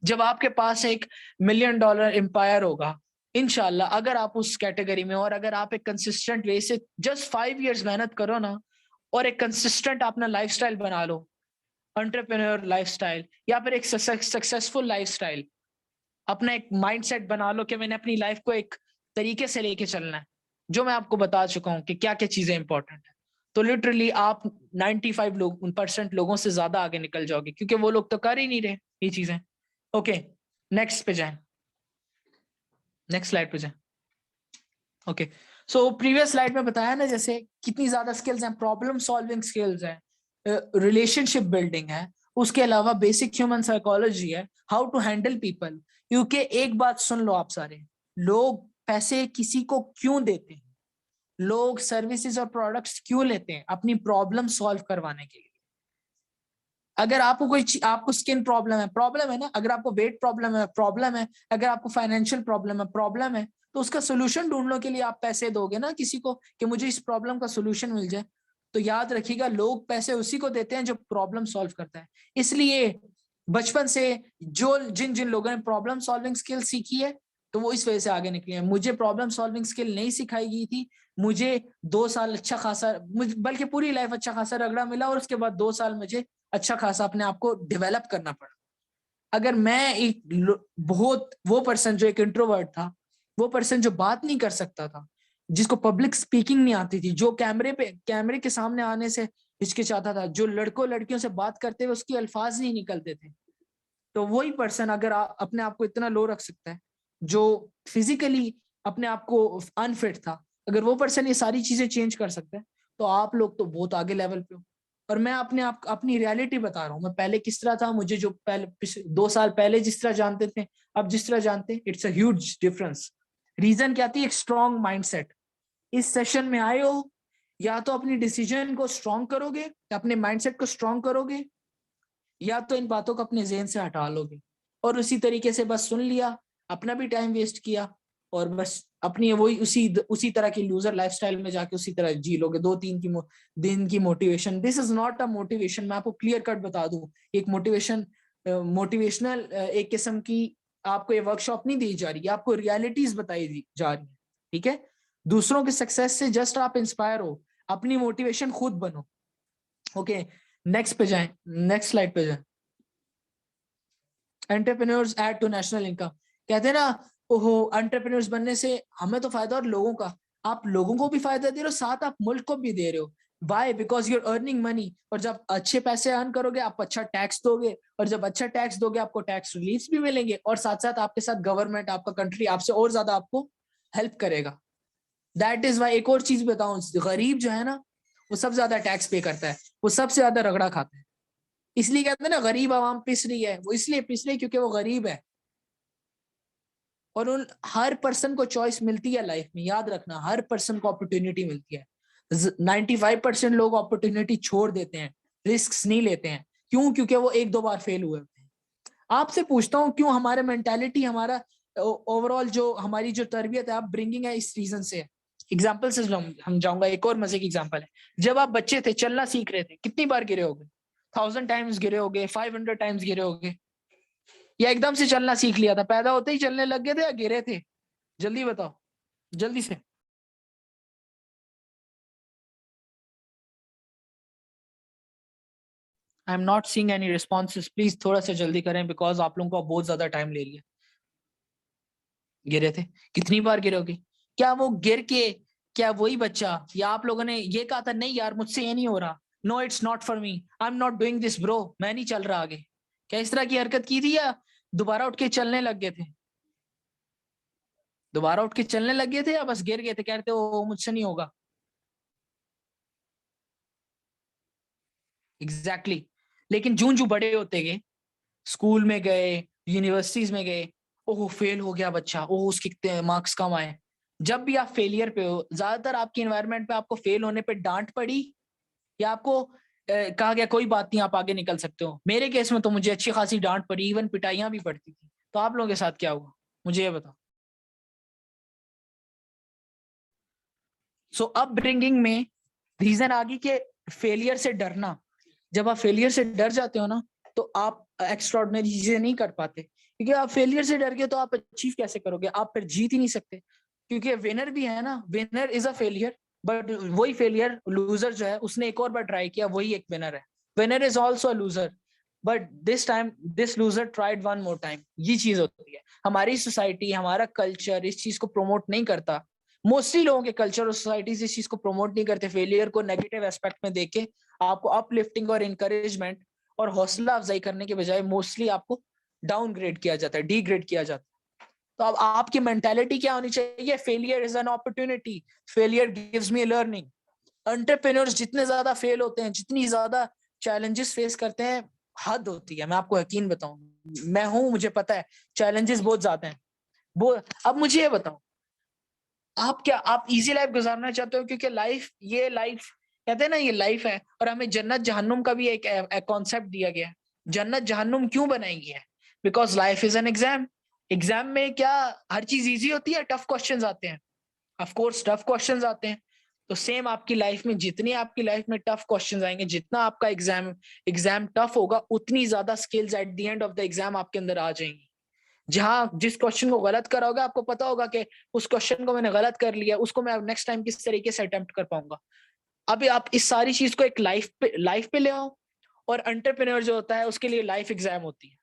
जब आपके पास $1 मिलियन एम्पायर होगा इनशाला, अगर आप उस कैटेगरी में, और अगर आप एक कंसिस्टेंट वे से जस्ट 5 इयर्स मेहनत करो ना, और एक कंसिस्टेंट अपना लाइफस्टाइल बना लो, एंटरप्रेन्योर लाइफस्टाइल या फिर एक सक्सेसफुल लाइफस्टाइल, अपना एक माइंडसेट बना लो कि मैंने अपनी लाइफ को एक तरीके से लेके चलना है, जो मैं आपको बता चुका हूं कि क्या क्या चीजें इंपॉर्टेंट है, तो लिटरली आप 95% लोगों से ज्यादा आगे निकल जाओगे, क्योंकि वो लोग तो कर ही नहीं रहे। ये चीजें। ओके, नेक्स्ट पे जाएं, नेक्स्ट स्लाइड पे जाएं। ओके, सो प्रीवियस स्लाइड में बताया ना जैसे कितनी ज्यादा स्किल्स हैं, प्रॉब्लम सॉल्विंग स्किल्स हैं, रिलेशनशिप बिल्डिंग है, उसके अलावा बेसिक ह्यूमन साइकोलॉजी है, हाउ टू हैंडल पीपल। क्योंकि एक बात सुन लो आप सारे, लोग पैसे किसी को क्यों देते हैं, लोग सर्विसेज और प्रोडक्ट्स क्यों लेते हैं? अपनी प्रॉब्लम सॉल्व करवाने के लिए। अगर आपको आपको स्किन प्रॉब्लम है ना, अगर आपको वेट प्रॉब्लम है, अगर आपको फाइनेंशियल प्रॉब्लम है, तो उसका सोल्यूशन ढूंढने के लिए आप पैसे दोगे ना किसी को कि मुझे इस प्रॉब्लम का सोल्यूशन मिल जाए। तो याद रखिएगा, लोग पैसे उसी को देते हैं जो प्रॉब्लम सॉल्व करता है। इसलिए बचपन से जो जिन जिन लोगों ने प्रॉब्लम सॉल्विंग स्किल सीखी है, तो वो इस वजह से आगे निकले हैं। मुझे प्रॉब्लम सॉल्विंग स्किल नहीं सिखाई गई थी, मुझे 2 साल अच्छा खासा, बल्कि पूरी लाइफ अच्छा खासा रगड़ा मिला, और उसके बाद 2 साल मुझे अच्छा खासा अपने आप को डेवलप करना पड़ा। अगर मैं एक बहुत वो पर्सन जो एक इंट्रोवर्ट था, वो पर्सन जो बात नहीं कर सकता था, जिसको पब्लिक स्पीकिंग नहीं आती थी, जो कैमरे के सामने आने से हिचकिचाता था, जो लड़कों लड़कियों से बात करते हुए उसकी अल्फाज नहीं निकलते थे, तो वही पर्सन अगर अपने आप को इतना लो रख सकता है, जो फिजिकली अपने आप को अनफिट था, अगर वो पर्सन ये सारी चीजें चेंज कर सकता है, तो आप लोग तो बहुत आगे लेवल पे हो। और मैं अपनी रियलिटी बता रहा हूँ, मैं पहले किस तरह था, मुझे जो पहले 2 साल पहले जिस तरह जानते थे, अब जिस तरह जानते हैं, it's a huge difference. Reason क्या थी? एक स्ट्रॉन्ग माइंडसेट। इस सेशन में आए हो, या तो अपनी डिसीजन को स्ट्रॉन्ग करोगे, अपने माइंडसेट को स्ट्रॉन्ग करोगे, या तो इन बातों को अपने ज़हन से हटा लोगे और उसी तरीके से बस सुन लिया, अपना भी टाइम वेस्ट किया, और बस अपनी वही उसी तरह की लूजर लाइफस्टाइल में जाके उसी तरह जी लोगे। 2-3 दिन की motivation, this is not a motivation. मैं आपको क्लियर कट बता दूं, एक मोटिवेशनल एक किस्म की आपको ये वर्कशॉप नहीं दी जा रही है, आपको रियलिटीज बताई जा रही है। ठीक है, दूसरों के सक्सेस से जस्ट आप इंस्पायर हो, अपनी मोटिवेशन खुद बनो। ओके, नेक्स्ट पे जाएं, नेक्स्ट स्लाइड पे जाएं। Entrepreneurs add to national income. कहते हैं ना, ओहो एंटरप्रेन्योर्स बनने से हमें तो फायदा और लोगों का। आप लोगों को भी फायदा दे रहे हो, साथ आप मुल्क को भी दे रहे हो। Why? Because you are earning money, और जब अच्छे पैसे अर्न करोगे आप अच्छा टैक्स दोगे, और जब अच्छा टैक्स दोगे आपको टैक्स रिलीफ भी मिलेंगे, और साथ साथ आपके साथ गवर्नमेंट, आपका कंट्री आपसे और ज्यादा आपको हेल्प करेगा। That is why. एक और चीज बताऊं, गरीब जो है ना, वो सबसे ज्यादा टैक्स पे करता है, वो सबसे ज्यादा रगड़ा खाता है। इसलिए कहते हैं ना, गरीब आवाम पिस रही है, वो इसलिए पिस रही है क्योंकि वो गरीब है। और उन हर पर्सन को चॉइस मिलती है लाइफ में, याद रखना, हर पर्सन को अपॉर्चुनिटी मिलती है। 95% लोग अपॉर्चुनिटी छोड़ देते हैं, रिस्क नहीं लेते हैं। क्यों? क्योंकि वो 1-2 बार फेल हुए होते हैं। आपसे पूछता हूँ, क्यों? हमारा मेंटालिटी, हमारा ओवरऑल जो हमारी जो तरबियत है, आप ब्रिंगिंग है, इस रीजन से है। एग्जाम्पल से हम जाऊंगा, एक और मजे की एग्जाम्पल है। जब आप बच्चे थे, चलना सीख रहे थे, कितनी बार गिरे होगे? 1000 टाइम्स गिरे होगे, 500 टाइम्स गिरे होगे, या एकदम से चलना सीख लिया था, पैदा होते ही चलने लग गए थे, या गिरे थे? जल्दी बताओ, जल्दी से। आई am not seeing any responses, please थोड़ा सा जल्दी करें, बिकॉज आप लोगों को बहुत ज्यादा टाइम ले लिया। गिरे थे? कितनी बार गिरोगे? क्या वो गिर के, क्या वही बच्चा, या आप लोगों ने ये कहा था नहीं यार मुझसे ये नहीं हो रहा, no it's not for me, I am not doing this bro, मैं नहीं चल रहा आगे? क्या इस तरह की हरकत की थी, या दोबारा उठ के चलने लग गए थे? दोबारा उठ के चलने लग गए थे, या बस गिर गए थे, कहते हो मुझसे नहीं होगा? Exactly exactly. लेकिन जूं जूं बड़े होते गए, स्कूल में गए, यूनिवर्सिटीज में गए, ओह फेल हो गया बच्चा, ओह उसके मार्क्स कम आए। जब भी आप फेलियर पे हो, ज्यादातर आपकी एनवायरनमेंट पे आपको फेल होने पे डांट पड़ी, या आपको कहा गया कोई बात नहीं आप आगे निकल सकते हो? मेरे केस में तो मुझे अच्छी खासी डांट पड़ी, इवन पिटाइयां भी पड़ती थी। तो आप लोगों के साथ क्या हुआ, मुझे ये बताओ। सो अपब्रिंगिंग में रीजन आ गई कि फेलियर से डरना। जब आप फेलियर से डर जाते हो ना, तो आप एक्स्ट्राऑर्डिनरी चीजें नहीं कर पाते, क्योंकि आप फेलियर से डर गए तो आप अचीव कैसे करोगे? आप फिर जीत ही नहीं सकते। क्योंकि विनर भी है ना, winner is a failure, but वही फेलियर लूजर जो है, उसने एक और बार ट्राई किया, वही एक विनर है। Winner is also a loser, but this time this loser tried one more time. ये चीज होती है। हमारी सोसाइटी, हमारा कल्चर इस चीज को प्रमोट नहीं करता। मोस्टली लोगों के कल्चर और सोसाइटीज इस चीज को प्रमोट नहीं करते, फेलियर को नेगेटिव एस्पेक्ट में देके आपको अपलिफ्टिंग और इनकरेजमेंट और हौसला अफजाई करने के बजाय मोस्टली आपको डाउनग्रेड किया जाता है, डिग्रेड किया जाता है। तो अब आपकी मेंटालिटी क्या होनी चाहिए? Failure is an opportunity, failure gives me learning. Entrepreneurs जितने ज्यादा फेल होते हैं, जितनी ज्यादा चैलेंजेस फेस करते हैं, हद होती है। मैं आपको यकीन बताऊं, मैं हूं, मुझे पता है चैलेंजेस बहुत ज्यादा हैं। वो अब मुझे ये बताओ, आप इजी लाइफ गुजारना चाहते हो? क्योंकि लाइफ, ये लाइफ कहते हैं ना, ये लाइफ है, और हमें जन्नत जहन्नुम का भी एक कॉन्सेप्ट दिया गया है। जन्नत जहन्नुम क्यों बनाई गई है? Because life is an exam. Exam में क्या हर चीज इजी होती है? टफ क्वेश्चंस आते हैं, ऑफ कोर्स टफ क्वेश्चंस आते हैं। तो सेम आपकी लाइफ में, जितनी आपकी लाइफ में टफ क्वेश्चंस आएंगे, जितना आपका एग्जाम टफ होगा, उतनी ज्यादा skills at the end of the exam आपके अंदर आ जाएंगी। जहां जिस क्वेश्चन को गलत करा होगा, आपको पता होगा कि उस क्वेश्चन को मैंने गलत कर लिया, उसको मैं नेक्स्ट टाइम किस तरीके से अटेम्प्ट कर पाऊंगा। अभी आप इस सारी चीज को एक लाइफ पे ले आओ। और एंटरप्रेन्योर जो होता है, उसके लिए लाइफ एग्जाम होती है।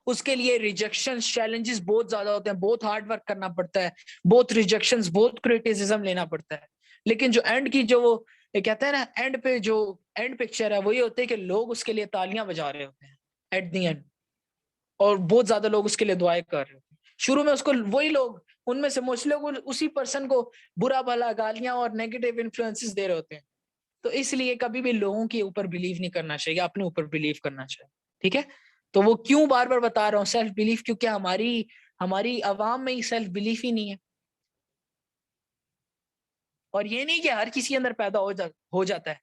उसके लिए रिजेक्शन, चैलेंजेस बहुत ज्यादा होते हैं, बहुत हार्ड वर्क करना पड़ता है, बहुत रिजेक्शंस, बहुत क्रिटिसिज्म लेना पड़ता है। लेकिन जो एंड की, जो वो ये कहते हैं ना, एंड पे जो एंड पिक्चर है, वो ये होती है कि लोग उसके लिए तालियां बजा रहे होते हैं एट द एंड, और बहुत ज्यादा लोग उसके लिए दुआएं कर रहे होते हैं। शुरू में उसको वही लोग, उनमें से मोस्टली लोग उसी पर्सन को बुरा भला गालियां और नेगेटिव इन्फ्लुएंसेस दे रहे होते हैं। तो इसलिए कभी भी लोगों के ऊपर बिलीव नहीं करना चाहिए, अपने ऊपर बिलीव करना चाहिए। ठीक है? तो वो क्यों बार बार बता रहा हूँ सेल्फ बिलीफ? क्योंकि हमारी हमारी आवाम में ही सेल्फ बिलीफ ही नहीं है। और ये नहीं कि हर किसी के अंदर पैदा हो जाता है।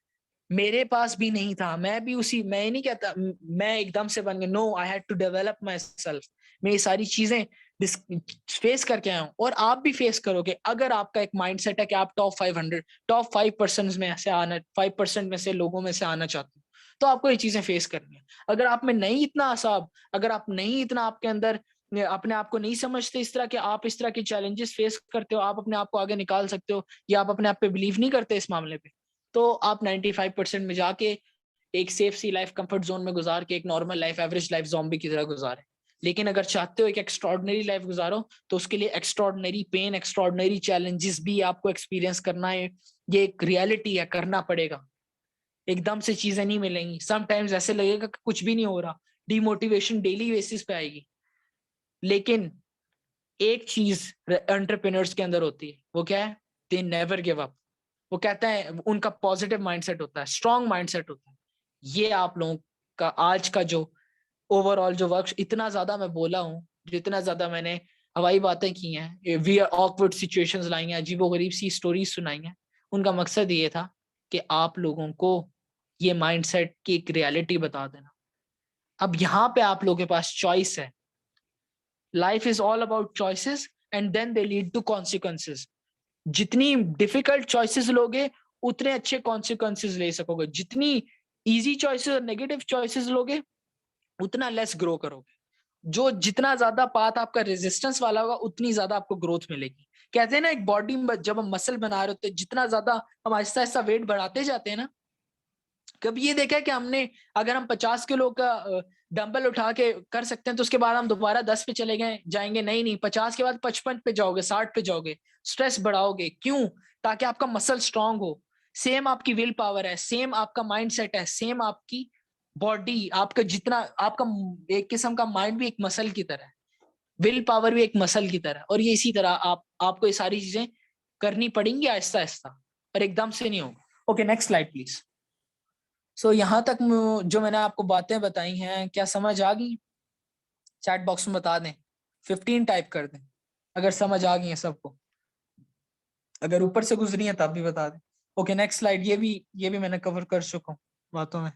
मेरे पास भी नहीं था, मैं भी उसी, मैं नहीं कहता मैं एकदम से बन गया, no, I had to develop my self. मैं ये सारी चीजें फेस करके आया हूँ, और आप भी फेस करोगे अगर आपका एक माइंडसेट है कि आप टॉप 5% में से आना, 5% में से लोगों में से आना चाहते हो, तो आपको ये चीजें फेस करनी है। अगर आप में नहीं इतना असाब, अगर आप नहीं इतना आपके अंदर अपने आप को नहीं समझते इस तरह के, आप इस तरह के चैलेंजेस फेस करते हो, आप अपने आप को आगे निकाल सकते हो, या आप अपने आप पे बिलीव नहीं करते इस मामले पे, तो आप 95% में जाके एक सेफ सी लाइफ कंफर्ट जोन में गुजार के एक normal life, average life zombie की तरह गुजारें। लेकिन अगर चाहते हो एक एक्स्ट्रॉर्डनरी लाइफ गुजारो, तो उसके लिए एक्स्ट्रॉर्डनरी पेन, एक्स्ट्रॉर्डनरी चैलेंजेस भी आपको एक्सपीरियंस करना है। ये एक रियलिटी है, करना पड़ेगा। एकदम से चीजें नहीं मिलेंगी। समटाइम्स ऐसे लगेगा कि कुछ भी नहीं हो रहा, डिमोटिवेशन डेली बेसिस पे आएगी। लेकिन एक चीज एंटरप्रेन्योर्स के अंदर होती है, वो क्या है? They never give up. वो कहता है, उनका पॉजिटिव माइंडसेट होता है, स्ट्रॉन्ग माइंडसेट होता है। ये आप लोगों का आज का जो ओवरऑल जो वर्क, इतना ज्यादा मैं बोला हूँ, जितना ज्यादा मैंने हवाई बातें की हैं, वी ऑकवर्ड सिचुएशंस लाई हैं, अजीबोगरीब सी स्टोरीज सुनाई हैं, उनका मकसद ये था कि आप लोगों को ये माइंडसेट की एक रियलिटी बता देना। अब यहाँ पे आप लोगों के पास चॉइस है। Life is all about choices, and then they lead to consequences. जितनी डिफिकल्ट चॉइसेस लोगे, उतने अच्छे कॉन्सिक्वेंसेस ले सकोगे। जितनी इजी चॉइसेस और नेगेटिव चॉइसेस लोगे, उतना लेस ग्रो करोगे। जो जितना ज्यादा पाथ आपका रेजिस्टेंस वाला होगा, उतनी ज्यादा आपको ग्रोथ मिलेगी। कहते हैं ना, एक बॉडी में जब हम मसल बना रहे होते हैं, जितना ज्यादा हम आहिस्ता आहिस्ता वेट बढ़ाते जाते हैं ना, कभी ये देखा है कि हमने, अगर हम 50 किलो का डंबल उठा के कर सकते हैं, तो उसके बाद हम दोबारा 10 पे चले गए जाएंगे? नहीं नहीं, 50 के बाद 55 पे जाओगे, 60 पे जाओगे, स्ट्रेस बढ़ाओगे। क्यों? ताकि आपका मसल स्ट्रांग हो। सेम आपकी विल पावर है, सेम आपका माइंड सेट है, सेम आपकी बॉडी, आपका जितना आपका एक किस्म का माइंड भी एक मसल की तरह है, विल पावर भी एक मसल की तरह। और ये इसी तरह आपको ये सारी चीजें करनी पड़ेंगी आहिस्ता आहिस्ता, और एकदम से नहीं होगा। Okay, next slide please. So यहाँ तक जो मैंने आपको बातें बताई हैं, क्या समझ आ गई? चैट बॉक्स में बता दें, 15 टाइप कर दें अगर समझ आ गई है सबको। अगर ऊपर से गुजरी है तब भी बता दें। Okay, next slide. ये भी मैंने कवर कर चुका हूँ बातों में,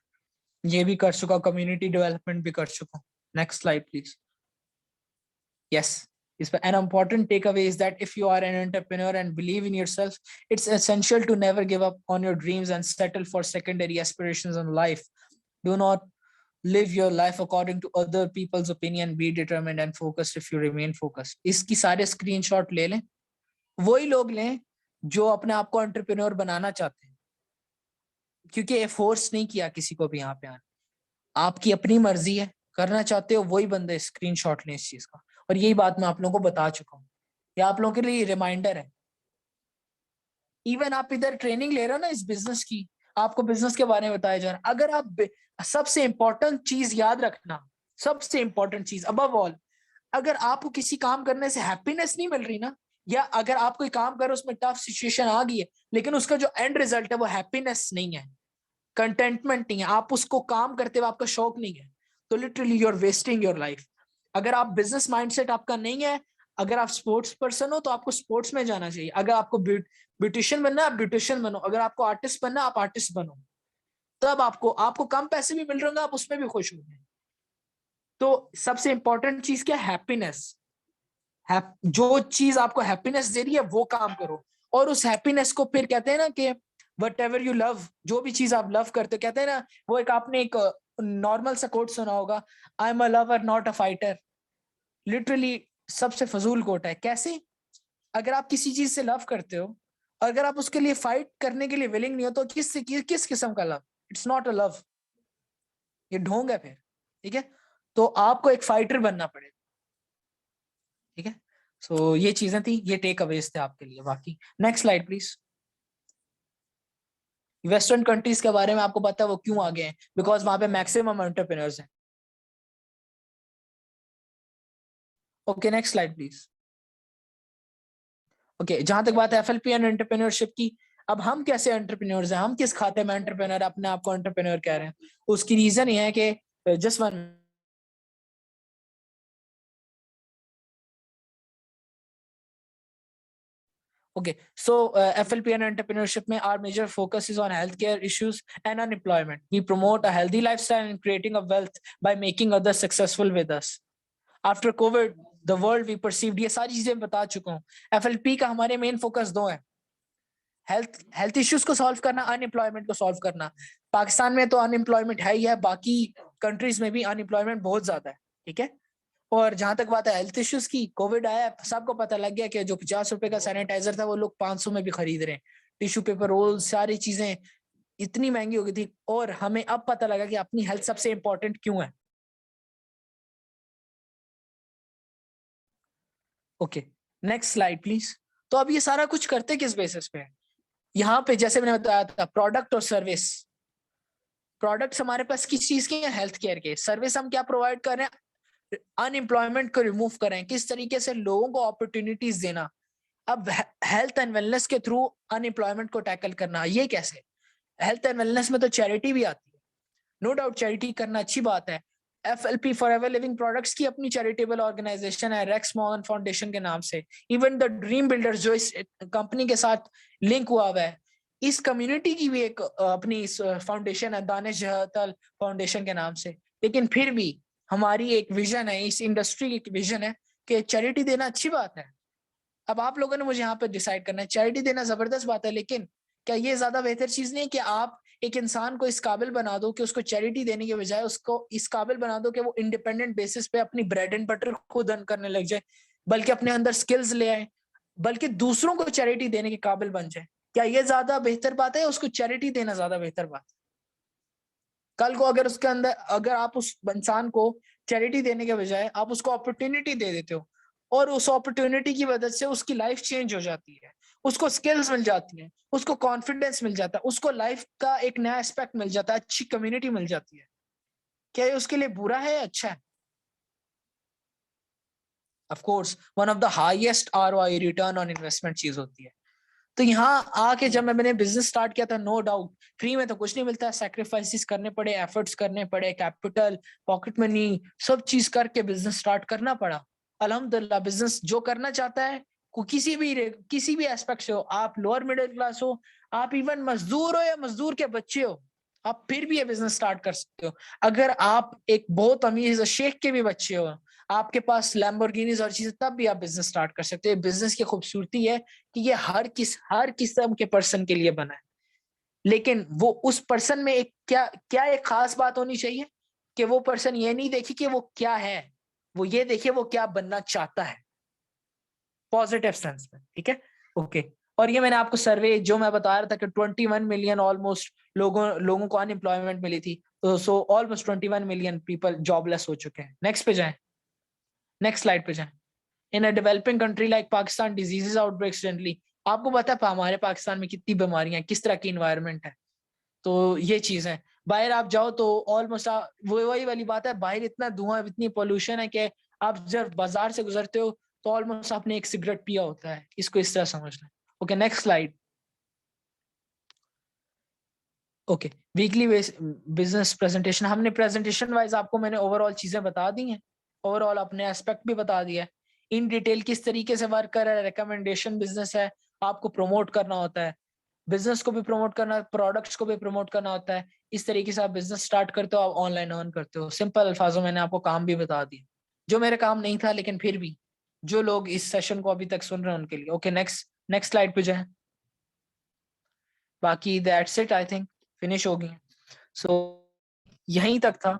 ये भी कर चुका हूँ, कम्युनिटी डेवलपमेंट भी कर चुका हूँ। Next slide please. Yes, an important takeaway is that if you are an entrepreneur and believe in yourself, it's essential to never give up on your dreams and settle for secondary aspirations in life. Do not live your life according to other people's opinion. Be determined and focused if you remain focused. इसकी सारे screenshot ले लें, वही लोग लें जो अपने आप को एंटरप्रेन्योर बनाना चाहते हैं, क्योंकि ये फोर्स नहीं किया किसी को भी यहाँ पे आना। आपकी अपनी मर्जी है, करना चाहते हो वही बंदे स्क्रीनशॉट लें इस चीज का। और यही बात मैं आप लोगों को बता चुका हूँ, ये आप लोगों के लिए रिमाइंडर है। इवन आप इधर ट्रेनिंग ले रहे हो ना इस बिजनेस की, आपको बिजनेस के बारे में बताया जा रहा है। अगर आप सबसे इंपॉर्टेंट चीज याद रखना, सबसे इंपॉर्टेंट चीज अबव ऑल, अगर आपको किसी काम करने से हैप्पीनेस नहीं मिल रही ना, या अगर आप कोई काम करो उसमें टफ सिचुएशन आ गई है लेकिन उसका जो एंड रिजल्ट है वो हैप्पीनेस नहीं है, कंटेंटमेंट नहीं है, आप उसको काम करते हुए आपका शौक नहीं है, तो literally you are wasting your life. अगर आप बिजनेस माइंडसेट आपका नहीं है, अगर आप स्पोर्ट्स पर्सन हो तो आपको स्पोर्ट्स में जाना चाहिए, अगर आपको ब्यूटिशियन बनना है आप ब्यूटिशियन बनो, अगर आपको आर्टिस्ट बनना है आप आर्टिस्ट बनो, तब आपको आपको कम पैसे भी मिल रहे होंगे, आप उसमें भी खुश होंगे। तो सबसे इंपॉर्टेंट चीज क्या है? हैप्पीनेस। जो चीज आपको हैप्पीनेस दे रही है वो काम करो, और उस हैप्पीनेस को फिर कहते हैं ना कि वट एवर यू लव, जो भी चीज आप लव करते हो, कहते हैं ना वो एक आपने एक नॉर्मल सा कोट सुना होगा, I am a lover not a fighter. Literally सबसे फजूल कोट है। कैसे? अगर आप किसी चीज से लव करते हो, अगर आप उसके लिए फाइट करने के लिए विलिंग नहीं हो, तो किस किस्म का love? It's not a love, ये ढोंग है फिर। ठीक है, तो आपको एक फाइटर बनना पड़ेगा। ठीक है, सो ये चीजें थी, ये टेक अवेज थे आपके लिए। बाकी next slide please. Western countries के बारे में आपको पता है वो क्यों आगे हैं? बिकॉज वहां पे मैक्सिमम एंटरप्रेन्योर्स हैं। Okay next slide please. Okay, जहां तक बात है एफएलपी एंड एंटरप्रेन्योरशिप की, अब हम कैसे एंटरप्रेन्योर्स हैं, हम किस खाते में एंटरप्रेन्योर अपने आप को एंटरप्रेन्योर कह रहे हैं? उसकी रीजन ये है कि just one. Okay, so FLP and entrepreneurship में our major focus is on healthcare issues and unemployment. We promote a healthy lifestyle and creating a wealth by making others successful with us. After COVID, the world we perceived, ये सारी चीजें बता चुका हूँ। FLP का हमारे main focus दो है, हेल्थ इश्यूज को सॉल्व करना, अनएम्प्लॉयमेंट को सॉल्व करना। पाकिस्तान में तो अनएम्प्लॉयमेंट है ही है, बाकी कंट्रीज में भी अनएम्प्लॉयमेंट बहुत ज्यादा है। ठीक है, और जहां तक बात है हेल्थ इश्यूज की, कोविड आया, सबको पता लग गया कि जो 50 रुपए का सैनिटाइजर था वो लोग 500 में भी खरीद रहे हैं। टिश्यू पेपर रोल, सारी चीजें इतनी महंगी हो गई थी, और हमें अब पता लगा कि अपनी हेल्थ सबसे इंपॉर्टेंट क्यों है। Okay next slide please. तो अब ये सारा कुछ करते किस बेसिस पे है? यहाँ पे जैसे मैंने बताया था, प्रोडक्ट और सर्विस। प्रोडक्ट्स हमारे पास किस चीज के हैं? हेल्थ केयर के। सर्विस हम क्या प्रोवाइड कर रहे हैं? अनएम्प्लॉयमेंट को रिमूव करें, किस तरीके से लोगों को अपॉर्चुनिटीज देना। अब हेल्थ एंड वेलनेस के थ्रू अनएम्प्लॉयमेंट को टैकल करना, ये कैसे? हेल्थ एंड वेलनेस में तो चैरिटी भी आती है, नो डाउट चैरिटी करना अच्छी बात है। FLP फॉरएवर लिविंग प्रोडक्ट्स की अपनी चैरिटेबल ऑर्गेनाइजेशन है, रेक्स मॉन फाउंडेशन के नाम से। इवन द ड्रीम बिल्डर्स जो इस कंपनी के साथ लिंक हुआ हुआ है, इस कम्युनिटी की भी एक अपनी फाउंडेशन है, दानिश जहतल फाउंडेशन के नाम से। लेकिन फिर भी हमारी एक विजन है, इस इंडस्ट्री की एक विजन है कि चैरिटी देना अच्छी बात है। अब आप लोगों ने मुझे यहाँ पे डिसाइड करना है, चैरिटी देना जबरदस्त बात है, लेकिन क्या ये ज्यादा बेहतर चीज नहीं है कि आप एक इंसान को इस काबिल बना दो कि उसको चैरिटी देने के बजाय उसको इस काबिल बना दो कि वो इंडिपेंडेंट बेसिस पे अपनी ब्रेड एंड बटर खुद अर्न करने लग जाए, बल्कि अपने अंदर स्किल्स ले आए, बल्कि दूसरों को चैरिटी देने के काबिल बन जाए? क्या ये ज्यादा बेहतर बात है? उसको चैरिटी देना ज्यादा बेहतर बात है? कल को अगर उसके अंदर, अगर आप उस इंसान को चैरिटी देने के बजाय आप उसको अपॉर्चुनिटी दे देते हो, और उस अपॉर्चुनिटी की वजह से उसकी लाइफ चेंज हो जाती है, उसको स्किल्स मिल जाती हैं, उसको कॉन्फिडेंस मिल जाता है, उसको लाइफ का एक नया एस्पेक्ट मिल जाता है, अच्छी कम्युनिटी मिल जाती है, क्या ये उसके लिए बुरा है या अच्छा है? Of course one of the highest ROI, return on investment चीज होती है। तो यहाँ आके जब मैंने बिजनेस स्टार्ट किया था, नो डाउट फ्री में तो कुछ नहीं मिलता, सैक्रिफाइसेस करने पड़े, एफर्ट्स करने पड़े, कैपिटल, पॉकेट मनी, सब चीज करके बिजनेस स्टार्ट करना पड़ा। अल्हम्दुलिल्लाह बिजनेस जो करना चाहता है, किसी भी एस्पेक्ट से हो, आप लोअर मिडिल क्लास हो, आप इवन मजदूर हो या मजदूर के बच्चे हो, आप फिर भी ये बिजनेस स्टार्ट कर सकते हो। अगर आप एक बहुत अमीर शेख के भी बच्चे हो, आपके पास लैम्बोर्गिनीज और चीजें, तब भी आप बिजनेस स्टार्ट कर सकते हो। बिजनेस की खूबसूरती है कि ये हर किस्म के पर्सन के लिए बना है, लेकिन वो उस पर्सन में एक क्या क्या एक खास बात होनी चाहिए कि वो पर्सन ये नहीं देखे कि वो क्या है, वो ये देखे वो क्या बनना चाहता है, पॉजिटिव सेंस में। ठीक है, ओके। और ये मैंने आपको सर्वे जो मैं बता रहा था कि 21 मिलियन ऑलमोस्ट लोगों को अनएम्प्लॉयमेंट मिली थी, तो so almost 21 million people jobless हो चुके हैं। नेक्स्ट पे जाएं, नेक्स्ट स्लाइड पे जाएं। In a developing country like Pakistan, diseases outbreaks generally, आपको पता है हमारे पाकिस्तान में कितनी बीमारियां, किस तरह की इन्वायरमेंट है, तो ये चीज है। बाहर आप जाओ तो ऑलमोस्ट वही वाली बात है, बाहर इतना धुआं, इतनी पोल्यूशन है कि आप जब बाजार से गुजरते हो तो ऑलमोस्ट आपने एक सिगरेट पिया होता है। इसको इस तरह समझना। Okay, next slide. Okay, weekly business presentation. हमने प्रेजेंटेशन वाइज आपको मैंने ओवरऑल चीजें बता दी हैं, ओवरऑल अपने एस्पेक्ट भी बता दिया है, इन डिटेल किस तरीके से वर्क कर रहा है। रिकमेंडेशन बिजनेस है, आपको प्रमोट करना होता है, बिजनेस को भी प्रमोट करना, प्रोडक्ट्स को भी प्रमोट करना होता है। इस तरीके से आप बिजनेस स्टार्ट करते हो, आप ऑनलाइन अर्न करते हो। सिंपल अल्फाजों में मैंने आपको काम भी बता दिया, जो मेरे काम नहीं था, लेकिन फिर भी जो लोग इस सेशन को अभी तक सुन रहे हैं उनके लिए। ओके, नेक्स्ट नेक्स्ट स्लाइड पे जाए। बाकी that's it, I think finish हो गई। सो यहीं तक था।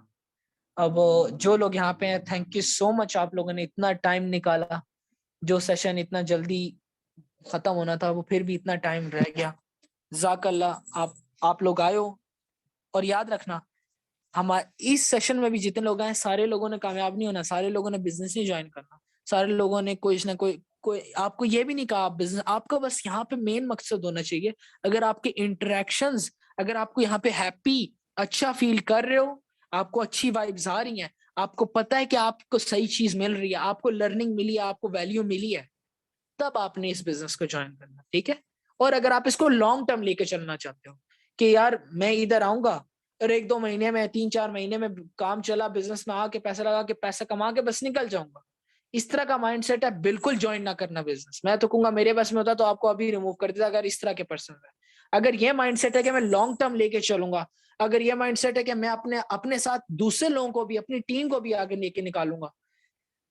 अब जो लोग यहाँ पे हैं, थैंक यू सो मच, आप लोगों ने इतना टाइम निकाला। जो सेशन इतना जल्दी खत्म होना था वो फिर भी इतना टाइम रह गया। जज़ाकल्लाह, आप लोग आए हो। और याद रखना, हमारे इस सेशन में भी जितने लोग आए, सारे लोगों ने कामयाब नहीं होना, सारे लोगों ने बिजनेस नहीं ज्वाइन करना, सारे लोगों ने कोई ना कोई आपको ये भी नहीं कहा आप बिजनेस, आपका बस यहाँ पे मेन मकसद होना चाहिए, अगर आपके इंटरेक्शंस, अगर आपको यहाँ पे हैप्पी, अच्छा फील कर रहे हो, आपको अच्छी वाइब्स आ रही हैं, आपको पता है कि आपको सही चीज मिल रही है, आपको लर्निंग मिली है, आपको वैल्यू मिली है, तब आपने इस बिजनेस को ज्वाइन करना। ठीक है। और अगर आप इसको लॉन्ग टर्म लेके चलना चाहते हो कि यार मैं इधर आऊंगा और 1-2 महीने में, 3-4 महीने में काम चला, बिजनेस में आके पैसा लगा के पैसा कमा के बस निकल जाऊंगा, इस तरह का माइंडसेट है, बिल्कुल ज्वाइन ना करना बिजनेस। मैं तो कहूंगा मेरे बस में होता तो आपको अभी रिमूव कर देता, अगर इस तरह के पर्सन है। अगर ये माइंडसेट है कि मैं लॉन्ग टर्म लेके चलूंगा, अगर ये माइंडसेट है कि मैं अपने अपने साथ दूसरे लोगों को भी, अपनी टीम को भी आगे लेके निकालूंगा,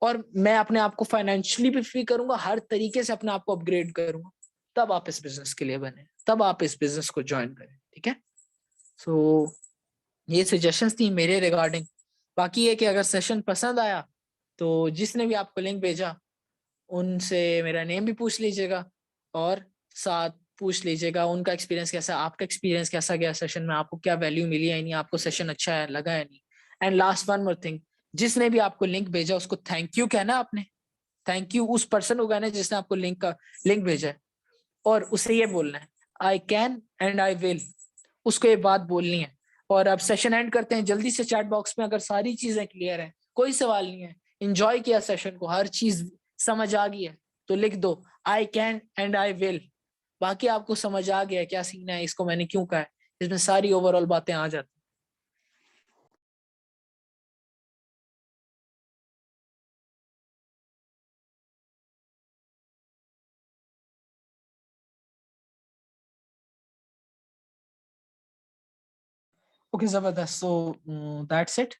और मैं अपने आप को फाइनेंशियली भी फ्री करूंगा, हर तरीके से अपने आप को अपग्रेड करूंगा, तब आप इस बिजनेस के लिए बने, तब आप इस बिजनेस को ज्वाइन करें। ठीक है। सो ये सजेशंस थी मेरे रिगार्डिंग। बाकी ये कि अगर सेशन पसंद आया तो जिसने भी आपको लिंक भेजा उनसे मेरा नेम भी पूछ लीजिएगा, और साथ पूछ लीजिएगा उनका एक्सपीरियंस कैसा, आपका एक्सपीरियंस कैसा गया सेशन में, आपको क्या वैल्यू मिली है नहीं, आपको सेशन अच्छा है लगा है नहीं। And last one more thing, जिसने भी आपको लिंक भेजा उसको थैंक यू कहना आपने। थैंक यू उस पर्सन को कहना है जिसने आपको लिंक भेजा है, और उसे ये बोलना है I can and I will, उसको ये बात बोलनी है। और अब सेशन एंड करते हैं जल्दी से। चैट बॉक्स में अगर सारी चीजें क्लियर है, कोई सवाल नहीं है, एंजॉय किया सेशन को, हर चीज समझ आ गई है, तो लिख दो I can and I will. बाकी आपको समझ आ गया क्या सीन है, इसको मैंने क्यों कहा है, इसमें सारी ओवरऑल बातें आ जाती। ओके, जबरदस्त। So that's it.